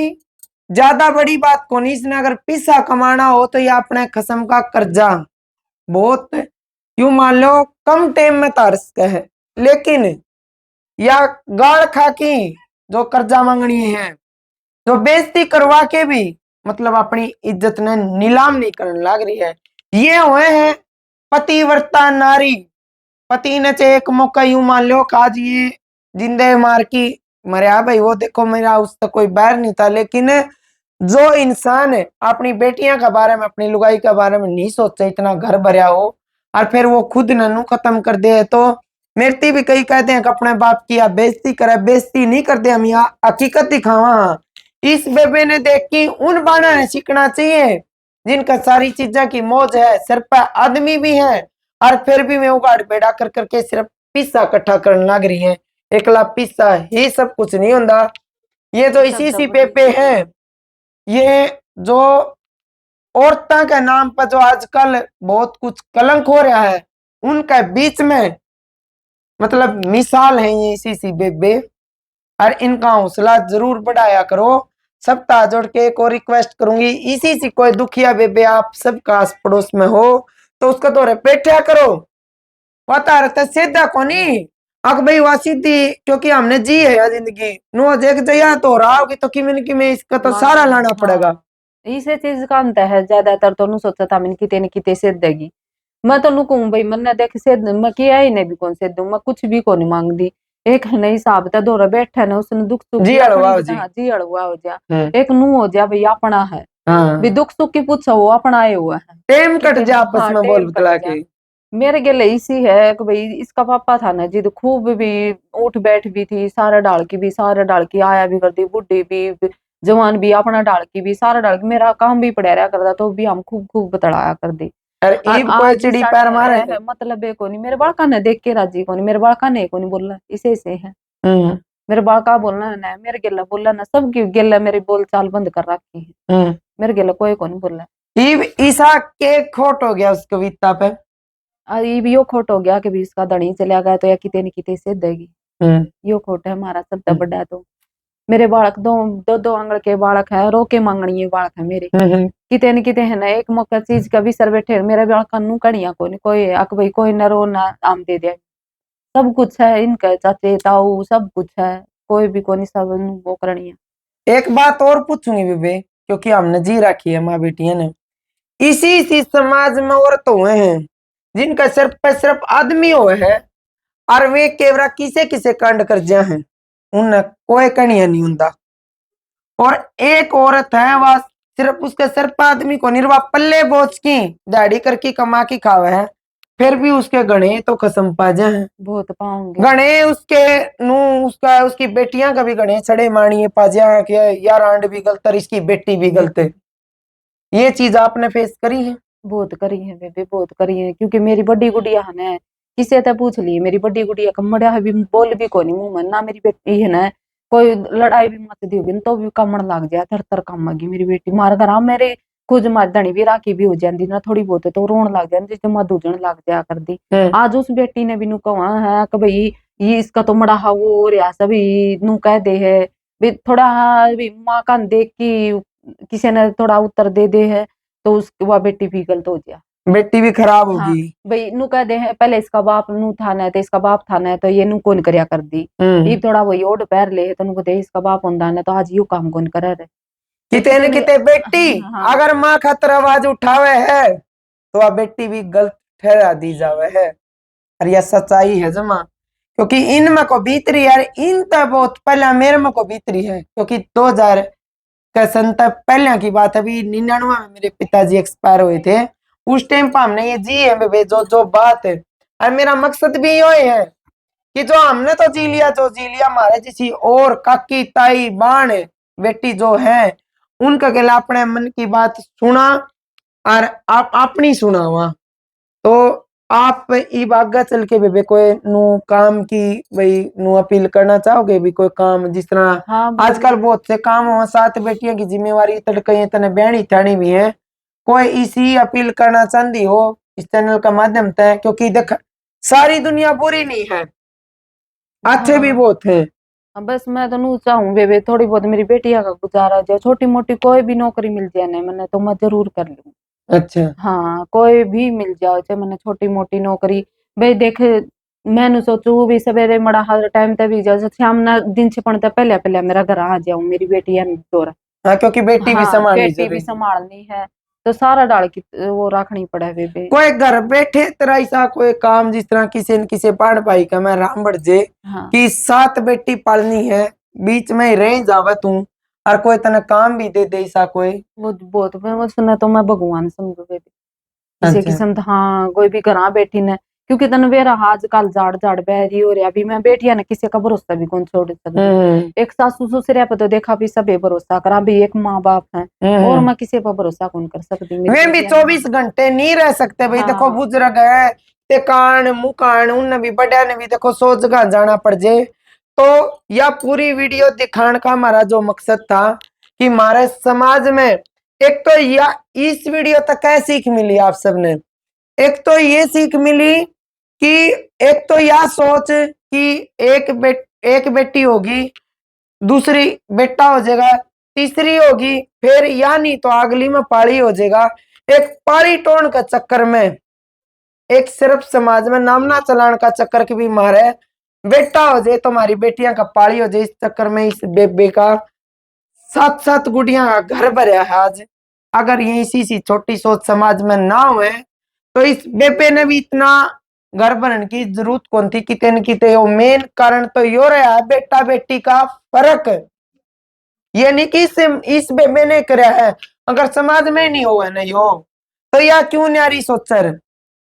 ज्यादा बड़ी बात कोनी। इसने अगर पैसा कमाना हो तो ये अपने कसम का कर्जा बहुत यूं मान लो कम टाइम में तार सकते हैं, लेकिन या गाड़ खा की जो कर्जा मांगनी है, जो बेइज्जती करवा के भी मतलब अपनी इज्जत ने नीलाम नहीं करने लग रही है, ये हुए हैं पतिव्रता नारी। पति ने चाहे एक मौका यूं मान लो कि आज ये जिंदे मार की मरिया भाई, वो देखो मेरा उससे कोई बैर नहीं था, लेकिन जो इंसान अपनी बेटियां के बारे में, अपनी लुगाई के बारे में नहीं सोचे, इतना घर भरया हो और फिर वो खुद ननू खत्म कर दे, तो मेरे भी कई कहते हैं कि अपने बाप की आप बेइज्जती करे, बेइज्जती नहीं करते हम, यहाँ हकीकत दिखावा। हाँ, इस बेबे ने देख के उन बाना ने सीखना चाहिए जिनका सारी चीजें की मौज है, सिर पर आदमी भी है और फिर भी मैं उगाड़ बेड़ा कर करके सिर्फ पिस्सा इकट्ठा करने लग रही है। एकला पिस्सा ही सब कुछ नहीं होता। ये जो इसी सी बेबे है, ये जो औरतों के नाम पर जो आजकल बहुत कुछ कलंक हो रहा है, उनके बीच में मतलब मिसाल है ये इसी सी बेबे। और इनका हौसला जरूर बढ़ाया करो। सप्ताह जोड़ के एक और रिक्वेस्ट करूंगी, इसी से कोई दुखिया बेबे आप सबका आस पड़ोस में हो तो उसका तो बैठा करो, पता रहता सीधा कोनी अक भाई वह सीधी, क्योंकि हमने जी है यार जिंदगी नो देख जया तो रहा होगी तो कि में इसका तो सारा लाना पड़ेगा। इसे चीज का अंत है ज्यादातर तो सोचा था मैंने किते न किते से देगी। मैं तो कहूँ भाई मन देख से मैं किया ही नहीं भी कौन से दूं, मैं कुछ भी को नहीं मांग दी। एक नहीं हिसाब था दौरा बैठा ना उसने दुख सुख जी अड़वा हो जी, जी अड़वा हो जा, एक नू हो जा भाई अपना है भी दुख सुख की पूछो वो अपना आए हुआ है, टेम कट जा आपस में बोल बतला के। मेरे गले इसी है कि भाई इसका पापा था ना जिद खूब भी उठ बैठ भी थी, सारा डाल की भी, सारा डाल की आया भी करती, बुढ़ी भी जवान भी, अपना डाल की भी, सारा डाल की मेरा काम भी पड़ा रहा करता तो भी हम खूब खूब बतलाया कर दी। कोई चिड़ी पैर मारे मतलब है कोनी मेरे बालका ने देख के राजी कोनी, मेरे बालका ने कोनी बोलना इसे से है, मेरे बालका बोलना है मेरे गेला बोलना ना, सब की गेला मेरी बोल चाल बंद कर रखी है, मेरे गेला कोई कोनी बोलना। ईसा के खोट हो गया उस कविता पे, ये भी यो खोट हो गया कि भी इसका धनी चला गया तो या किते न किते से देगी, यो खोट है हमारा सबसे बड़ा। तो मेरे बालक दो दो दो आंगड़ के बालक है, रोके मांगनी बालक है मेरे, किते न किते है ना एक मौका चीज का भी सर बैठे मेरे बालक नू कड़िया कोई अक भाई कोई न रो ना आम दे दे, सब कुछ है इनका चाचे ताऊ सब कुछ है, कोई भी कोनी सब वो करनी है। एक बात और पूछूंगी बेबे, क्योंकि हमने जी रखी है माँ बेटिया ने, इसी समाज में औरत हुए हैं जिनका सिर्फ पे सिर्फ आदमी हुए है और वे केवरा किसे किसे कांड कर जा हैं, उन कोई कनिया नहीं होता। और एक औरत है वह सिर्फ उसके सिर पर आदमी को निर्वाह पल्ले बोझ की दाढ़ी करके कमा की खावे है, फिर भी उसके गणे तो कसम पाजे हैं, बहुत पाऊंगे गणे उसके नू उसका उसकी बेटियां का भी गणे छड़े मानिए पाजिया के यार आंड भी गलत और इसकी बेटी भी गलत है। ये चीज आपने फेस करी है? बहुत करी है बेबे बहुत करी है, क्योंकि मेरी बड़ी गुड़िया है ना, किसे तो पूछ ली मेरी बड़ी गुड़िया कमड़ा है भी बोल भी कोनी मुंह में ना, मेरी बेटी है ना कोई लड़ाई भी मत दी होगी तो भी कमण लग जाए थर थर कमगी मेरी बेटी मार घर मेरे कुछ मार धनी भी राखी भी हो जाती ना थोड़ी बहुत तो रोन लग जाती जिससे मैं दूजन लग जाया कर दी। आज उस बेटी ने भी नू कहा है कि भाई ये इसका तो मड़ा वो हो रहा सभी नू कह दे है भी थोड़ा भी माँ का देख की किसी ने थोड़ा उत्तर दे दे है तो उस वह बेटी भी गलत हो गया, बेटी भी खराब होगी। हाँ भाई नू कह दे है पहले इसका बाप नू था ना तो इसका बाप था ना तो ये नू कौन करया कर दी, ये थोड़ा वही ओढ़ पैर ले तो नुको दे इसका बाप होंदा ना तो आज यू काम कौन करे रे। किते न किते बेटी हाँ, अगर माँ खातर आवाज उठावे है तो वह बेटी भी गलत ठहरा दी जावे है, और यह सच्चाई है जमा, क्योंकि इनमें को बीतरी यार इन तक बहुत पहले मेरे में को बीतरी है, क्योंकि 2000 का सन तक पहले की बात है, अभी 99 में मेरे पिताजी एक्सपायर हुए थे, उस टाइम पर हमने ये जी है बेबे जो जो बात है। और मेरा मकसद भी यही है कि जो हमने तो जी लिया जो जी लिया, हमारे किसी और काकी ताई बाण बेटी जो है उनका गला अपने मन की बात सुना और आप अपनी सुनावा, तो आप इब आगे चल के बेबे कोई नु काम की भाई नु अपील करना चाहोगे भी कोई काम जिस तरह हाँ, आजकल बहुत से काम हो, 7 बेटियों की जिम्मेवारी तड़कई तने बहनी थानी भी है, कोई इसी अपील करना चाहती हो इस चैनल का माध्यम से, क्योंकि देख सारी दुनिया बुरी नहीं है, अच्छे भी बहुत है। बस मैं तो नू चाहूँ बेबे थोड़ी बहुत मेरी बेटिया का गुजारा जाए, छोटी मोटी कोई भी नौकरी मिल जाए ना मैंने तो मैं जरूर कर लूँ। अच्छा हाँ कोई भी मिल जाओ, चाहे मैंने छोटी मोटी नौकरी। भाई देख, मैंने सोचू भी सवेरे मड़ा हर टाइम तक भी जाओ, शाम ना दिन छिपण तक पहले पहले मेरा घर आ जाऊं, मेरी बेटी है दौरा। हाँ, क्योंकि बेटी भी हाँ संभालनी बेटी भी जरूरी। संभालनी है, तो सारा डाल की वो रखनी पड़े बेबे। कोई घर बैठे तरह ऐसा कोई काम जिस तरह किसी न किसी पढ़ पाई का मैं राम बढ़ जे हाँ कि 7 बेटी पालनी है, बीच में ही रह जावा तू, और कोई तना काम भी दे दे ऐसा कोई। वो बहुत, मैं सुना तो मैं भगवान समझू बेबे, इसे अच्छा। किस्म हाँ कोई भी घर बैठी न, क्योंकि तन वेरा आजकल जाड़ जाड़ बहरी हो रहा, अभी मैं बेटिया ने किसी का भरोसा भी कौन छोड़ सकती। हम्म एक सासू ससुर पे तो देखा भी सब भरोसा करा भी, एक माँ बाप है, और हम्म। मैं किसी पर भरोसा कौन कर सकती, मेरी वे भी बेटिया ने। 24 घंटे नहीं रह सकते भाई, देखो हाँ बुजुर्ग है, ते कान मुकान उन भी बड़ा ने भी देखो 100 जगह जाना पड़ जाए। तो यह पूरी वीडियो दिखाने का हमारा जो मकसद था कि हमारे समाज में एक तो या इस वीडियो तक क्या सीख मिली आप सबने, एक तो ये सीख मिली कि एक तो यह सोच कि एक बेटी होगी, दूसरी बेटा हो जाएगा, तीसरी होगी, फिर या नहीं तो अगली में पाली हो जाएगा। एक पाली टोन का चक्कर में, एक सिर्फ समाज में नामना चलाने का चक्कर की भी मारे बेटा हो जाए तो हमारी बेटियां का पाली हो जाए, इस चक्कर में इस बेबे का 7 7 गुड़िया का घर भरा है आज। अगर ये इसी सी छोटी सोच समाज में ना हुए तो इस बेबे ने भी इतना घर बनने की जरूरत कौन थी, कितने न कितने। मेन कारण तो यो रहा है बेटा बेटी का फर्क, ये नहीं कि इस बेबे ने करा है, अगर समाज में नहीं हो ना यो, तो या क्यों न्यारी सोचर।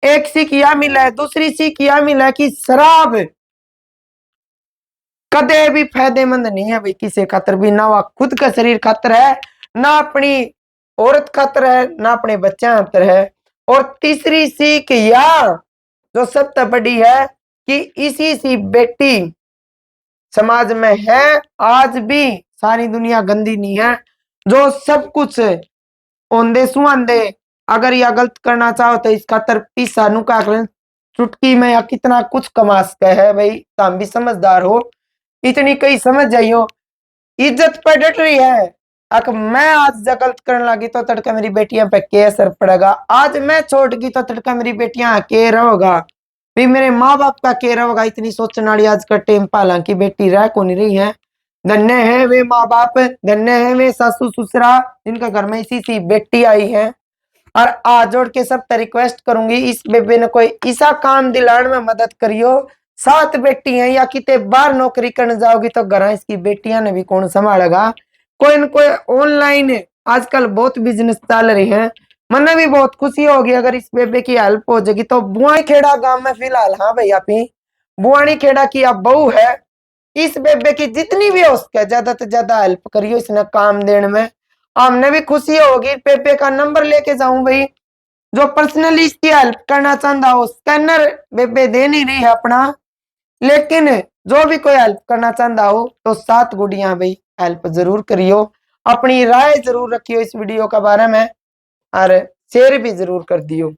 एक सीख यह मिला है, दूसरी सीख यह मिला है कि शराब कदे भी फायदेमंद नहीं है भाई किसी खातर भी, ना वह खुद का शरीर खातर है, ना अपनी औरत खातर है, ना अपने बच्चे खातर है। और तीसरी सीख यह जो सबसे बड़ी है कि इसी सी बेटी समाज में है आज भी, सारी दुनिया गंदी नहीं है, जो सब कुछ ओंदे सुआंदे अगर या गलत करना चाहो तो इस खातर पीसा नुका चुटकी में या कितना कुछ कमा सके है भाई, तुम भी समझदार हो, इतनी कई समझ जाइयो। इज्जत पे डट रही है, अगर मैं आज जब गलत करने लगी तो तड़का मेरी बेटियां पे के असर पड़ेगा, आज मैं छोड़ गई तो तड़का मेरी बेटियां के रहोगा, भी मेरे माँ बाप का के रहोगा। इतनी सोचने वाली आज का टाइम हालांकि बेटी रह को नहीं रही है। धन्य है वे माँ बाप, धन्य है वे सासू ससुरा जिनका घर में इसी सी बेटी आई है। और आज जोड़ के सब रिक्वेस्ट करूंगी इस बेबे ने कोई ऐसा काम दिलाने में मदद करियो। 7 बेटी हैं या किते बाहर नौकरी करने जाओगी तो घर इसकी बेटियां ने भी कौन संभालेगा। कोई न कोई ऑनलाइन आजकल बहुत बिजनेस चल रहे हैं, मने भी बहुत खुशी होगी अगर इस बेबे की हेल्प हो जाएगी। तो बुआई खेड़ा गांव में फिलहाल, हाँ भैया पी बुआनी खेड़ा की अब बहू है, इस बेबे की जितनी भी हो सके ज्यादा से ज्यादा हेल्प करियो इसने काम देने में, हमने भी खुशी होगी। बेबे का नंबर लेके जाऊं भाई, जो पर्सनली इसकी हेल्प करना चाहता हो, स्कैनर बेबे दे नहीं रही है अपना, लेकिन जो भी कोई हेल्प करना चाहता हो तो 7 गुड़िया भाई हेल्प जरूर करियो। अपनी राय जरूर रखियो इस वीडियो के बारे में और शेयर भी जरूर कर दियो।